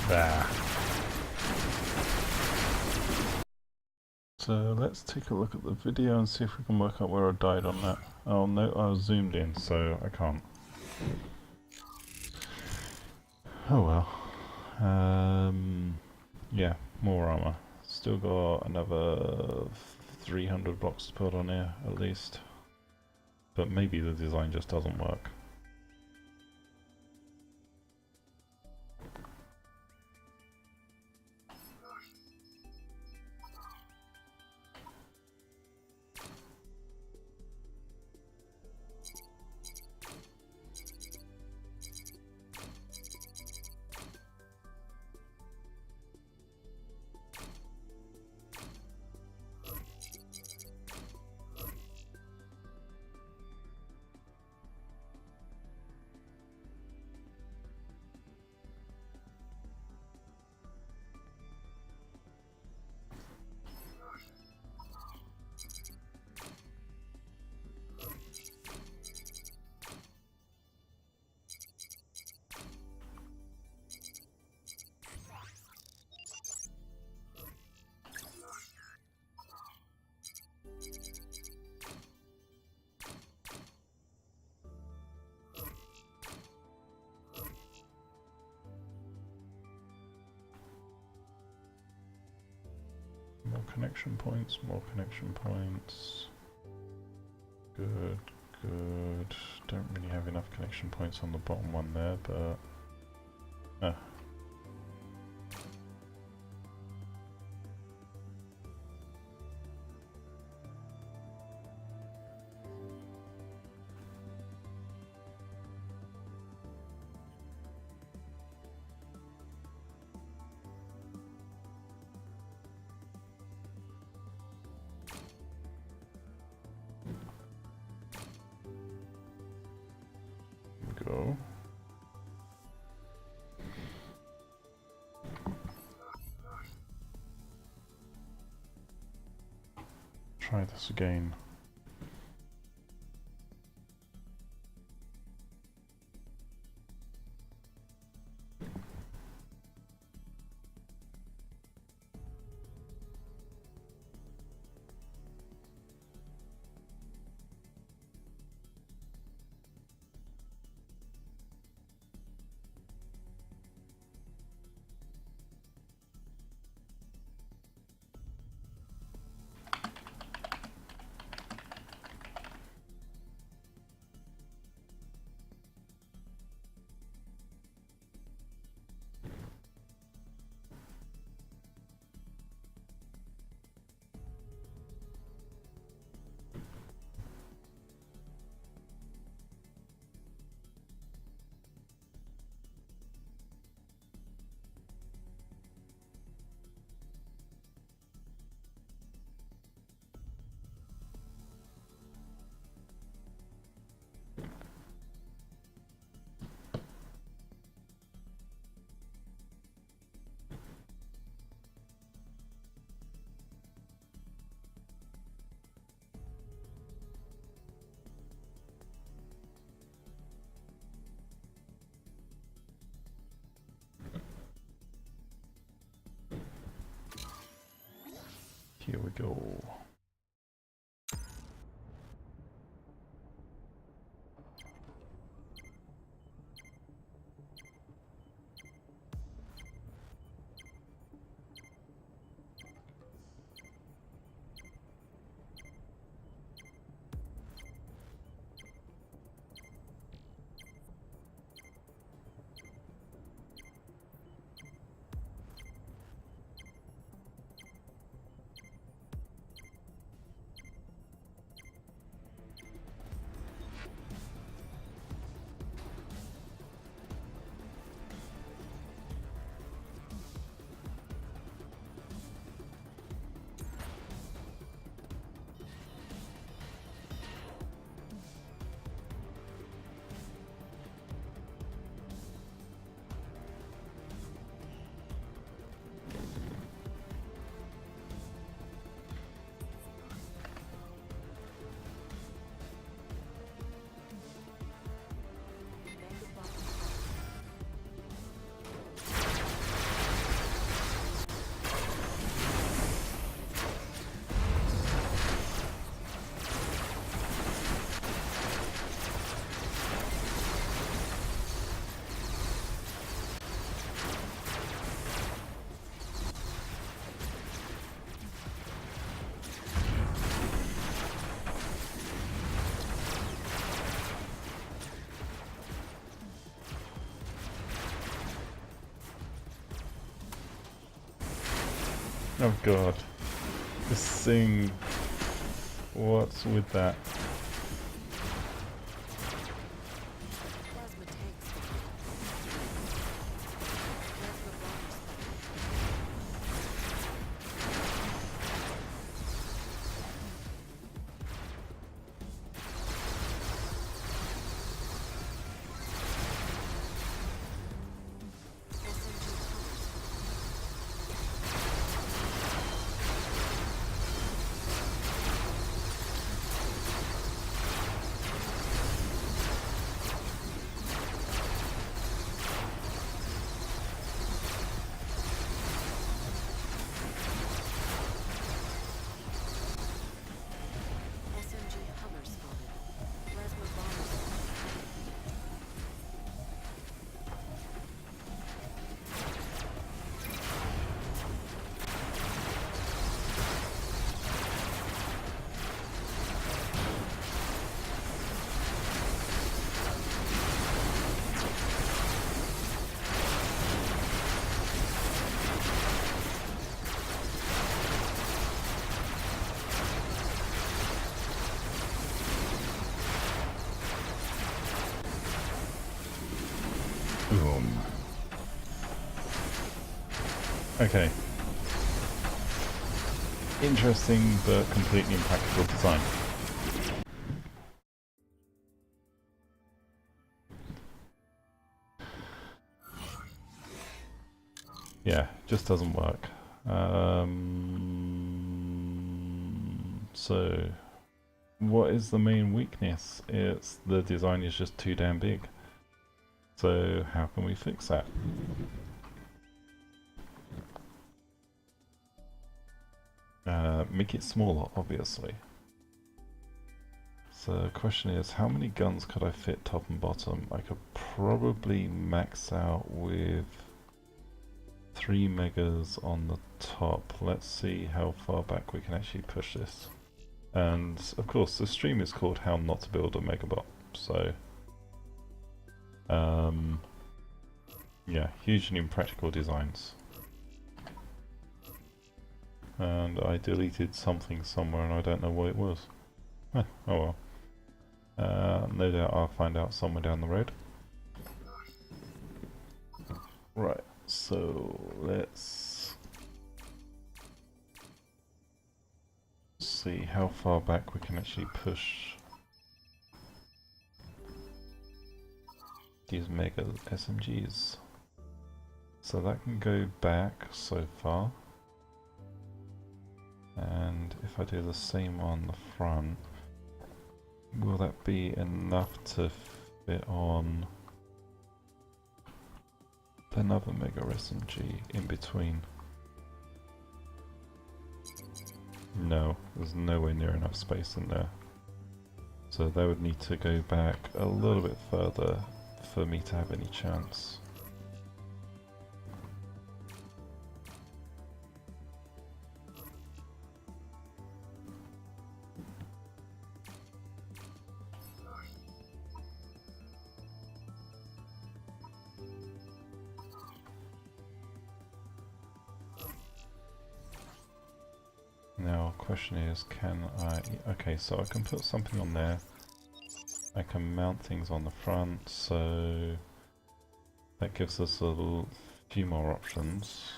There. So let's take a look at the video and see if we can work out where I died on that. Oh no, I was zoomed in, so I can't. Oh well. Yeah, more armor. Still got another 300 blocks to put on here, at least. But maybe the design just doesn't work. connection points, more connection points. Good, good. Don't really have enough connection points on the bottom one there, but... go. Try this again. Here we go. Oh god. This thing... What's with that? Plasma tanks. Boom. Okay. Interesting but completely impractical design. Yeah, just doesn't work. So, what is the main weakness? It's the design is just too damn big. So, how can we fix that? Make it smaller, obviously. So the question is, how many guns could I fit top and bottom? I could probably max out with 3 megas on the top. Let's see how far back we can actually push this. And of course, the stream is called How Not to Build a Megabot. So, yeah, hugely impractical designs. And I deleted something somewhere and I don't know what it was. Oh well. No doubt I'll find out somewhere down the road. Right, so let's see how far back we can actually push these mega SMGs. So that can go back so far. And if I do the same on the front, will that be enough to fit on another mega SMG in between? No, there's nowhere near enough space in there. So they would need to go back a little bit further for me to have any chance. Now, question is, can I... Okay, so I can put something on there. I can mount things on the front, so that gives us a few more options.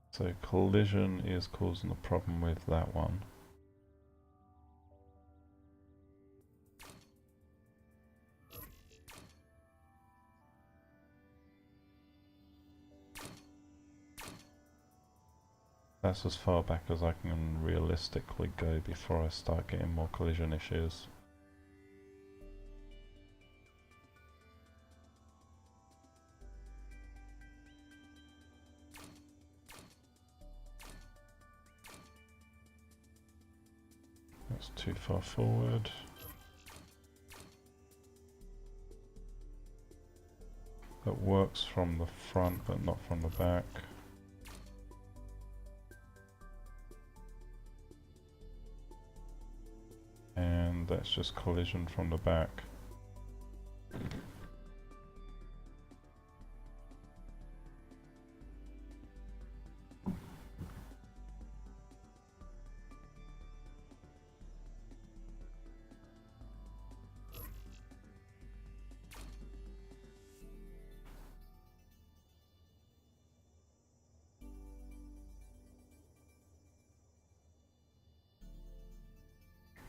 So collision is causing a problem with that one. That's as far back as I can realistically go before I start getting more collision issues. That's too far forward. That works from the front but not from the back. And that's just collision from the back.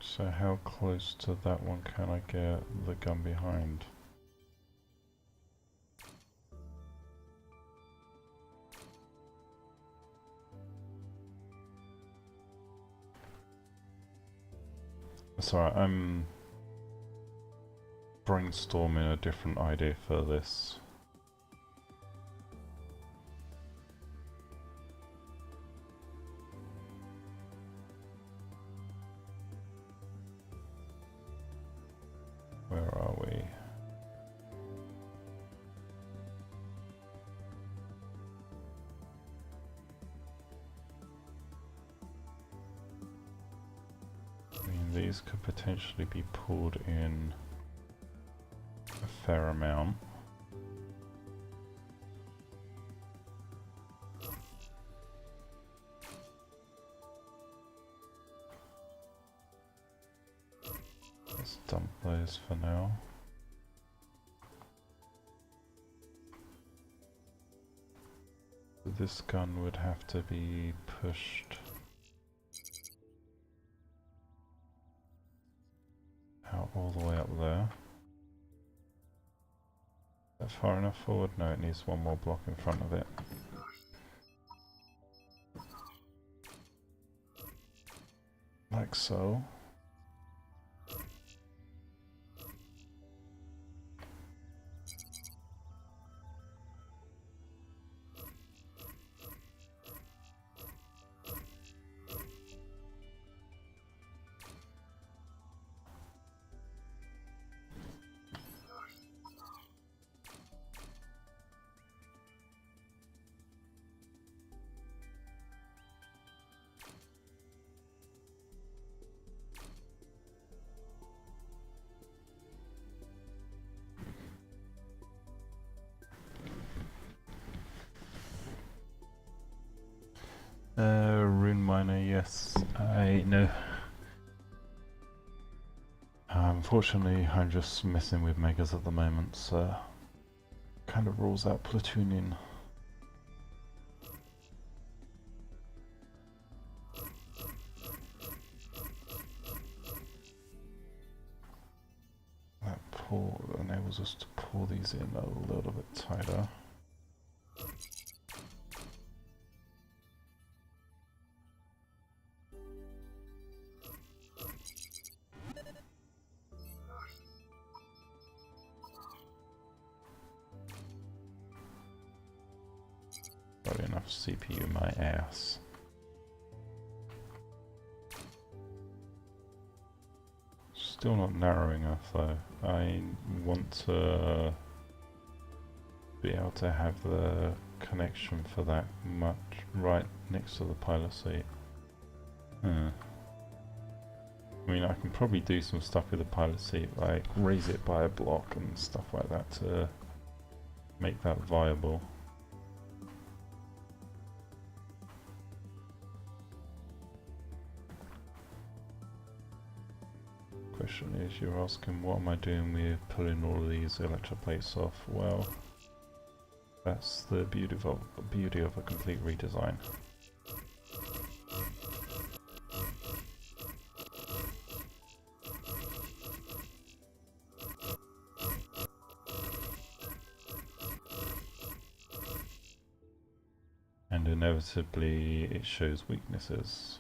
So how close to that one can I get the gun behind? Sorry, I'm brainstorming a different idea for this. Where are we? I mean, these could potentially be pulled in a fair amount. dump those for now. This gun would have to be pushed out all the way up there. Is that far enough forward? No, it needs one more block in front of it. Like so. Rune miner, yes, I know. Unfortunately, I'm just messing with megas at the moment, so kind of rules out platooning. That pull enables us to pull these in a little bit tighter. Got enough CPU in my ass. Still not narrowing enough though. I want to be able to have the connection for that much right next to the pilot seat. I mean, I can probably do some stuff with the pilot seat, like raise it by a block and stuff like that to make that viable. Question is, you're asking what am I doing with pulling all of these electroplates off? Well, that's the beauty of a complete redesign. And inevitably it shows weaknesses.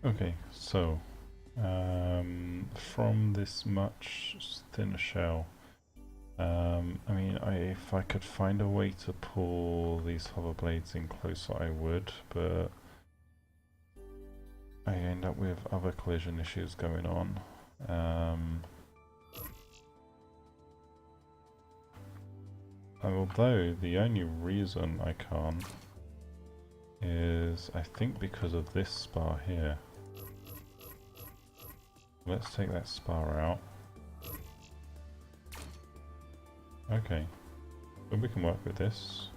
Okay, so from this much thinner shell, I mean, if I could find a way to pull these hover blades in closer, I would, but I end up with other collision issues going on. Although the only reason I can't is, I think, because of this spar here. Let's take that spar out. Okay, but we can work with this.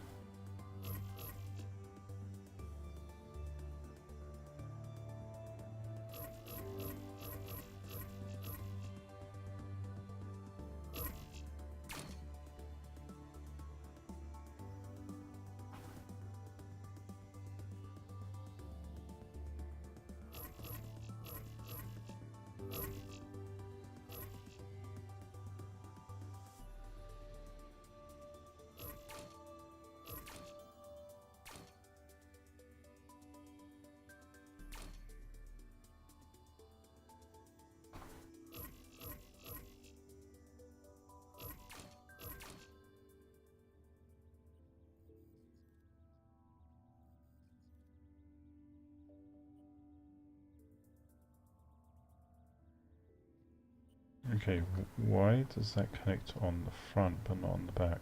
Okay, why does that connect on the front but not on the back?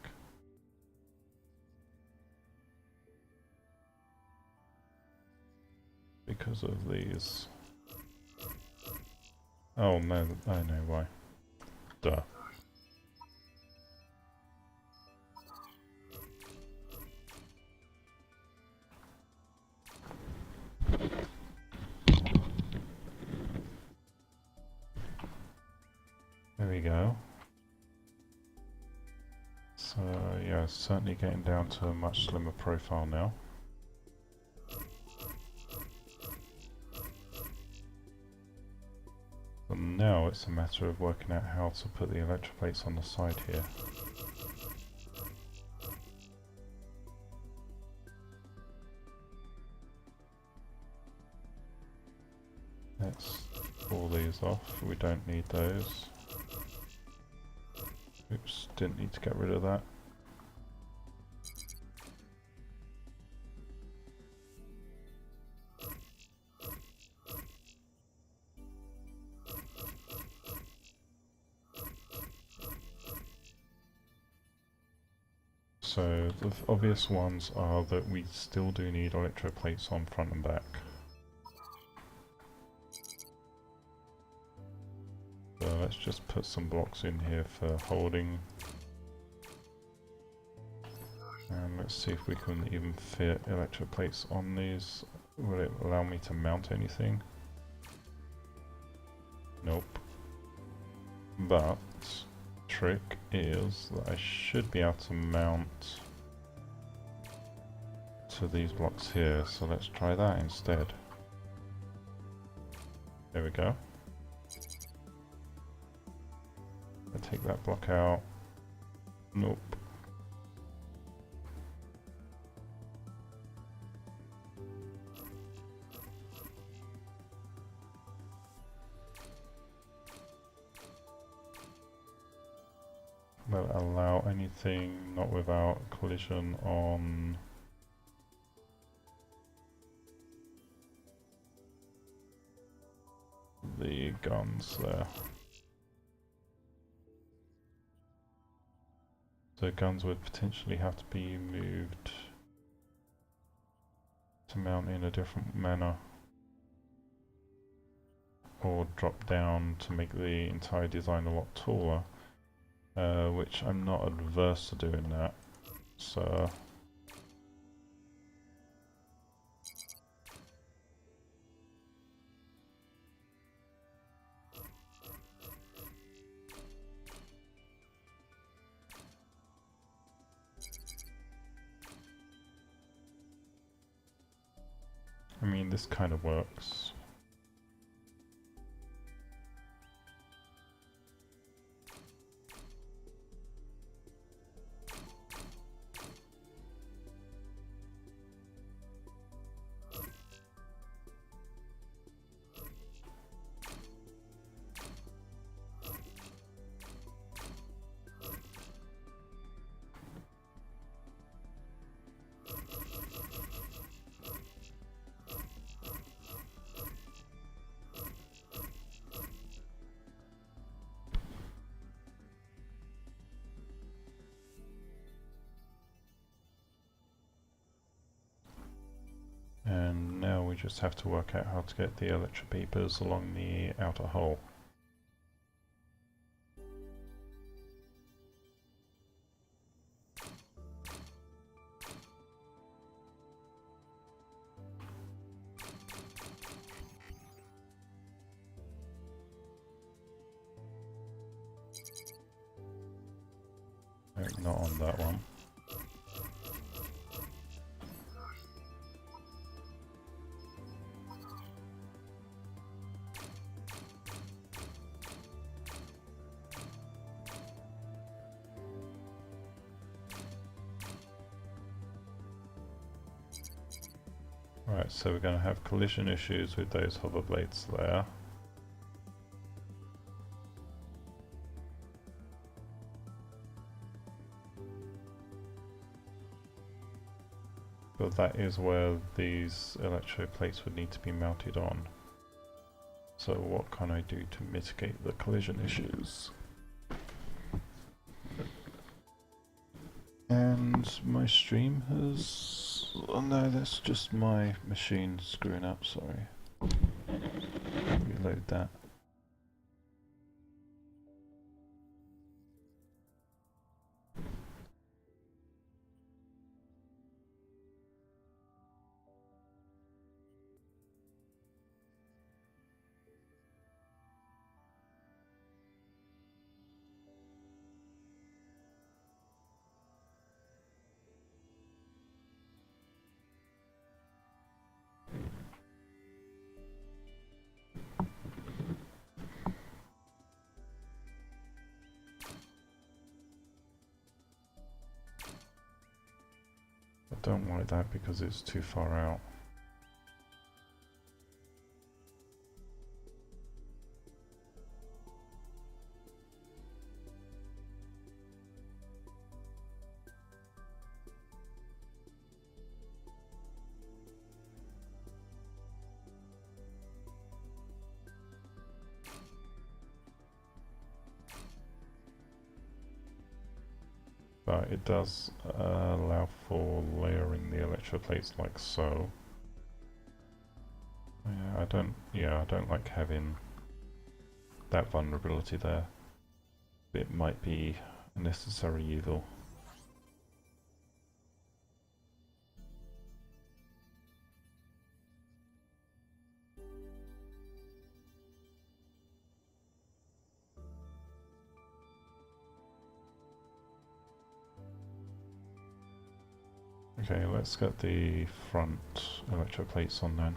Because of these. Oh no, I know why. Duh. There we go. So yeah, certainly getting down to a much slimmer profile now. But now it's a matter of working out how to put the electroplates on the side here. Let's pull these off, we don't need those. Oops, didn't need to get rid of that. So the obvious ones are that we still do need electroplates on front and back. So let's just put some blocks in here for holding. And let's see if we can even fit electroplates on these. Will it allow me to mount anything? Nope. But trick is that I should be able to mount to these blocks here, so let's try that instead. There we go. I take that block out. Nope. Will it allow anything not without collision on the guns there? So guns would potentially have to be moved to mount in a different manner, or drop down to make the entire design a lot taller, which I'm not adverse to doing that, so I mean, this kind of works. And now we just have to work out how to get the electropeepers along the outer hull. No, not on that one. Right, so we're going to have collision issues with those hover blades there. But that is where these electroplates would need to be mounted on. So what can I do to mitigate the collision issues? And my stream has... Oh no, that's just my machine screwing up, sorry. Reload that. I don't like that because it's too far out. But it does allow for layering the electroplates like so. Yeah, I don't like having that vulnerability there. It might be a necessary evil. Okay, let's get the front electroplates on then.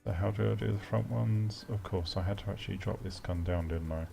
So how do I do the front ones? Of course, I had to actually drop this gun down, didn't I?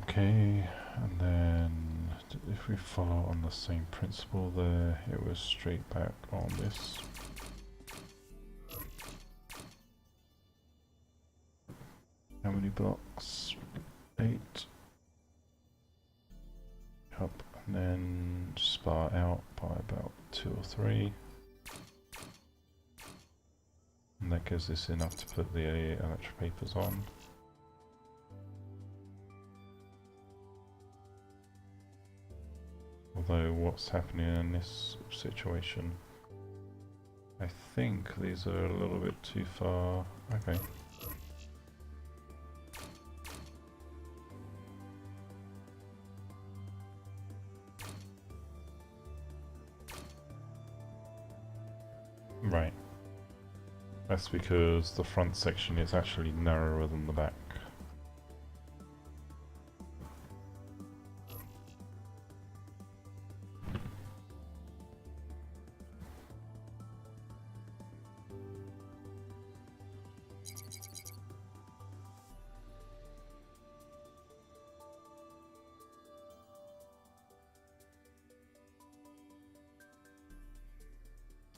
Okay, and then if we follow on the same principle there, it was straight back on this. How many blocks? 8. Up, and then spar out by about 2 or 3. And that gives us enough to put the electric papers on. Although what's happening in this situation, I think these are a little bit too far. Okay. Right. That's because the front section is actually narrower than the back.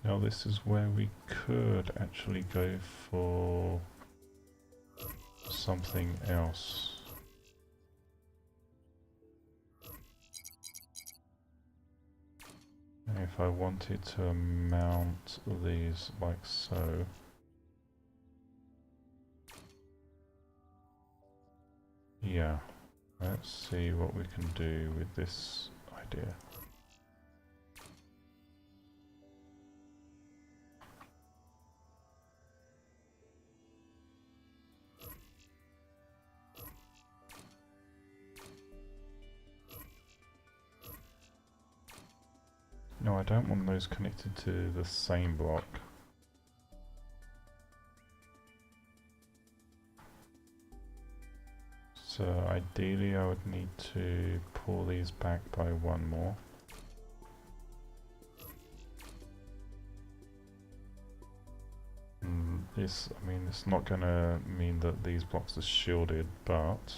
Now this is where we could actually go for something else. If I wanted to mount these like so. Yeah, let's see what we can do with this idea. No, I don't want those connected to the same block. So ideally I would need to pull these back by one more. This, I mean, it's not gonna mean that these blocks are shielded, but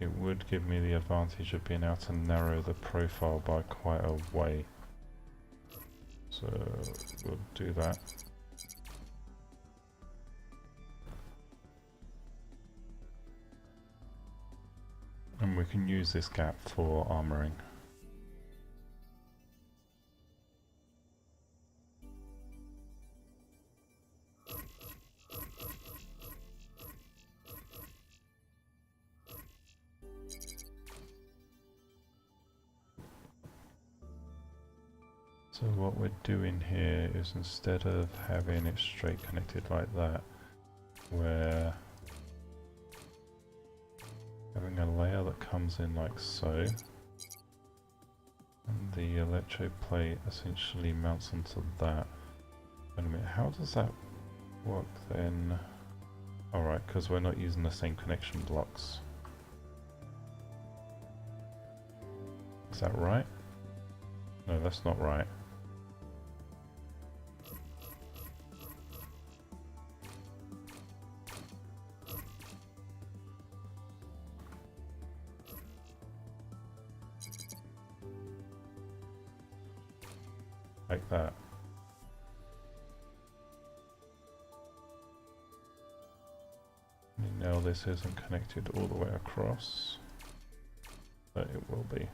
it would give me the advantage of being able to narrow the profile by quite a way. So we'll do that. And we can use this gap for armoring. So what we're doing here is, instead of having it straight connected like that, we're having a layer that comes in like so, and the electrode plate essentially mounts onto that. Wait a minute, how does that work then? Alright, because we're not using the same connection blocks. Is that right? No, that's not right. Like that. Now this isn't connected all the way across, but it will be.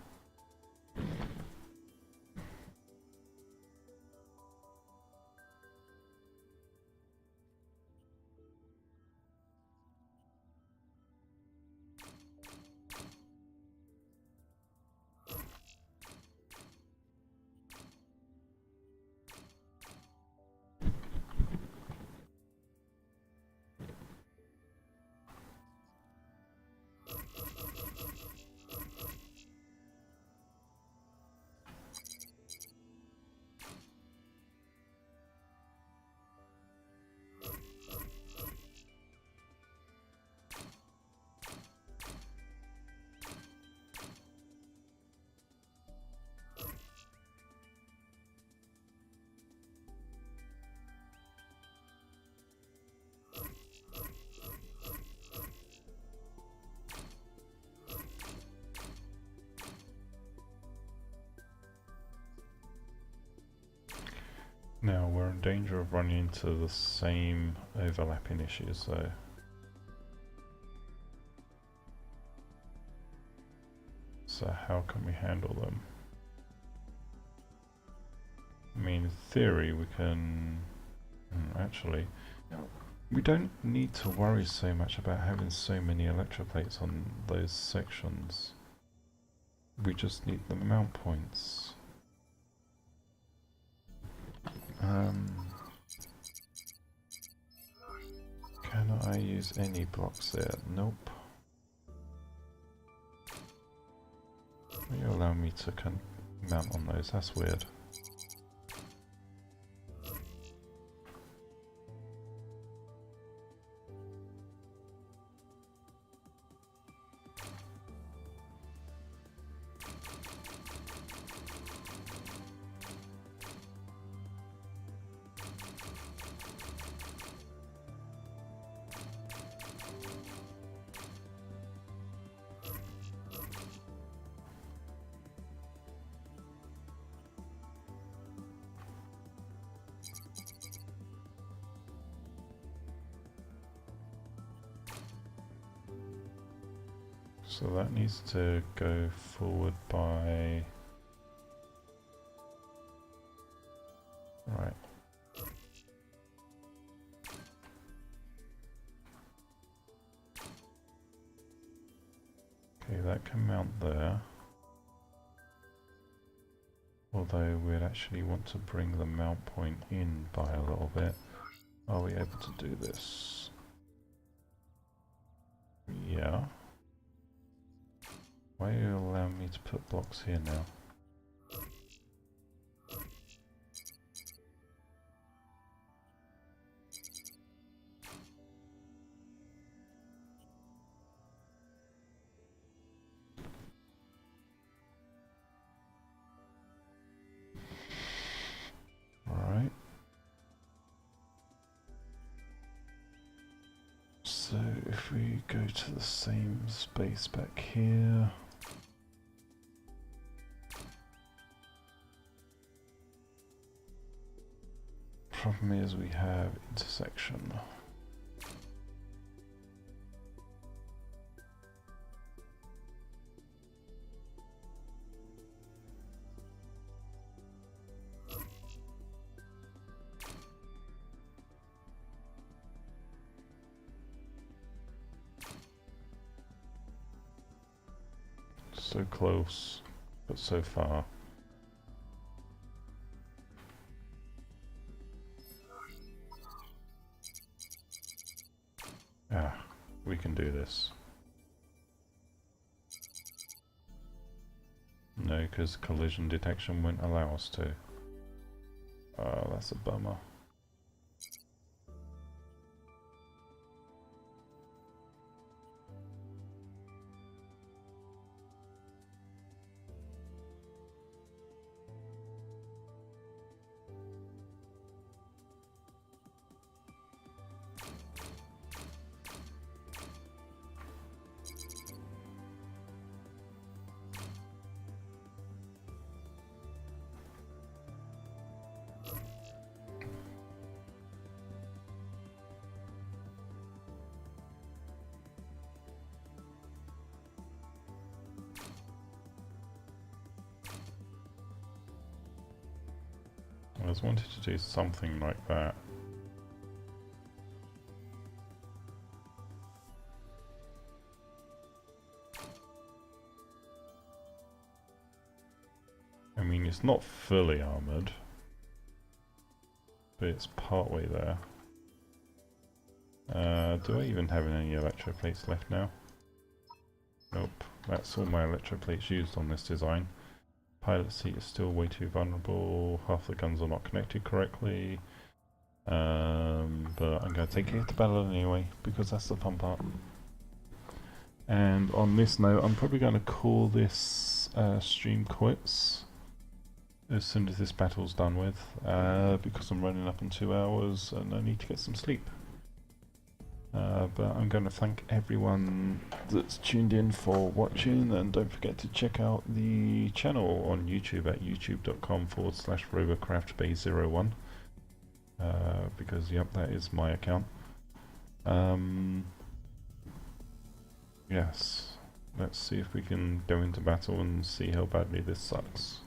Now we're in danger of running into the same overlapping issues though. So how can we handle them? I mean, in theory we can... actually, we don't need to worry so much about having so many electroplates on those sections. We just need the mount points. Can I use any blocks there? Nope. Will you allow me to mount on those? That's weird. So that needs to go forward by... Right. Okay, that can mount there. Although we'd actually want to bring the mount point in by a little bit. Are we able to do this? Yeah. Why are you allowing me to put blocks here now? Alright. So if we go to the same space back here. Problem is we have intersection. So close, but so far. Ah, we can do this. No, because collision detection won't allow us to. Oh, that's a bummer. I just wanted to do something like that. I mean, it's not fully armoured, but it's partway there. Do I even have any electroplates left now? Nope, that's all my electroplates used on this design. Pilot seat is still way too vulnerable, half the guns are not connected correctly. But I'm going to take it to battle anyway, because that's the fun part. And on this note, I'm probably going to call this stream quits as soon as this battle's done with, because I'm running up in 2 hours and I need to get some sleep. But I'm going to thank everyone that's tuned in for watching, and don't forget to check out the channel on YouTube at youtube.com/Robocraft-Bay01, because yep, that is my account. Yes, let's see if we can go into battle and see how badly this sucks.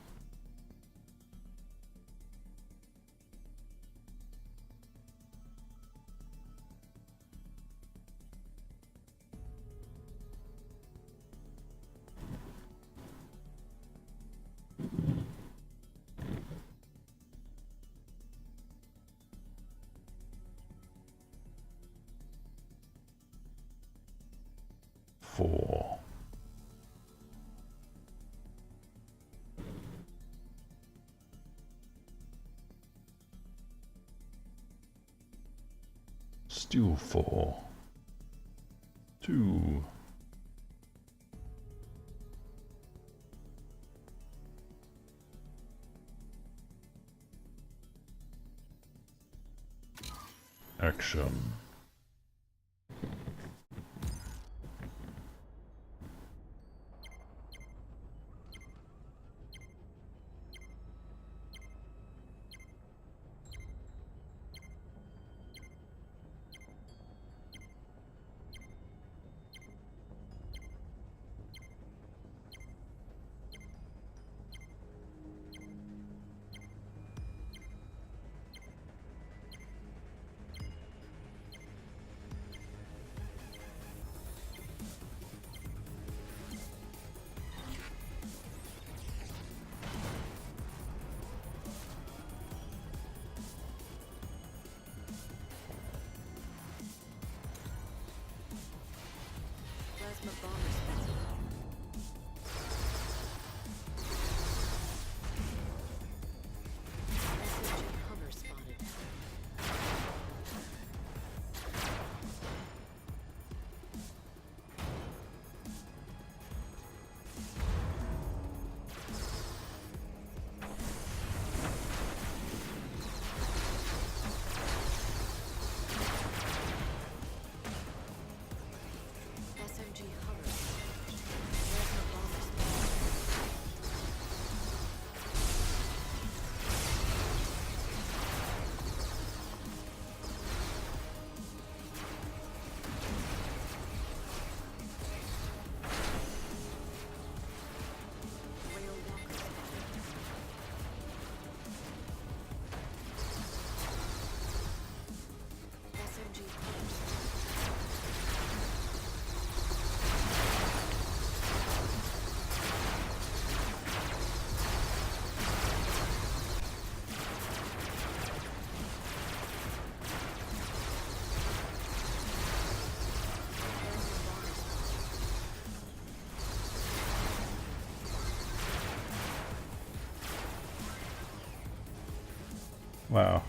Still 4. 2. Action. Wow.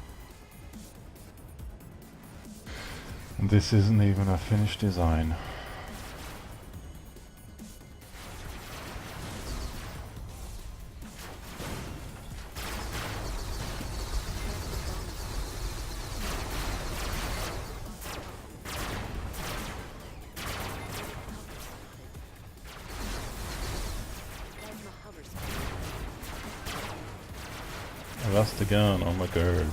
This isn't even a finished design. I lost the gun, oh my god.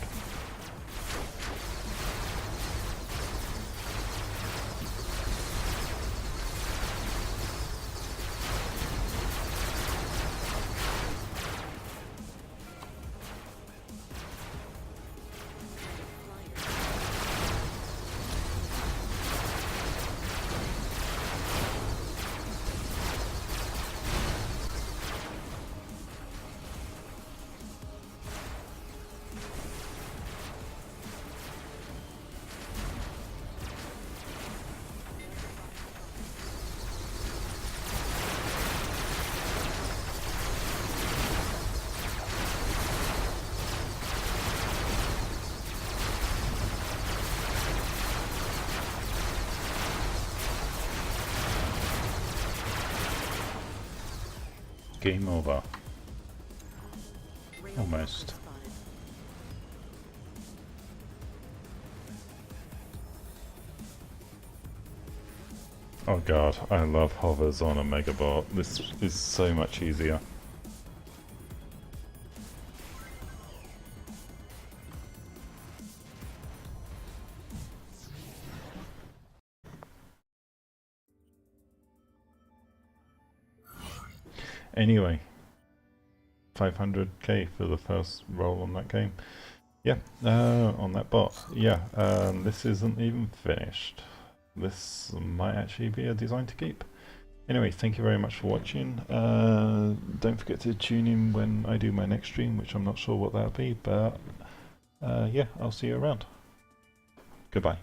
Game over. Almost. Oh god, I love hovers on a Megabot. This is so much easier. Anyway, 500k for the first roll on that game. Yeah, on that bot. Yeah, this isn't even finished. This might actually be a design to keep. Anyway, thank you very much for watching. Don't forget to tune in when I do my next stream, which I'm not sure what that'll be, but yeah, I'll see you around. Goodbye.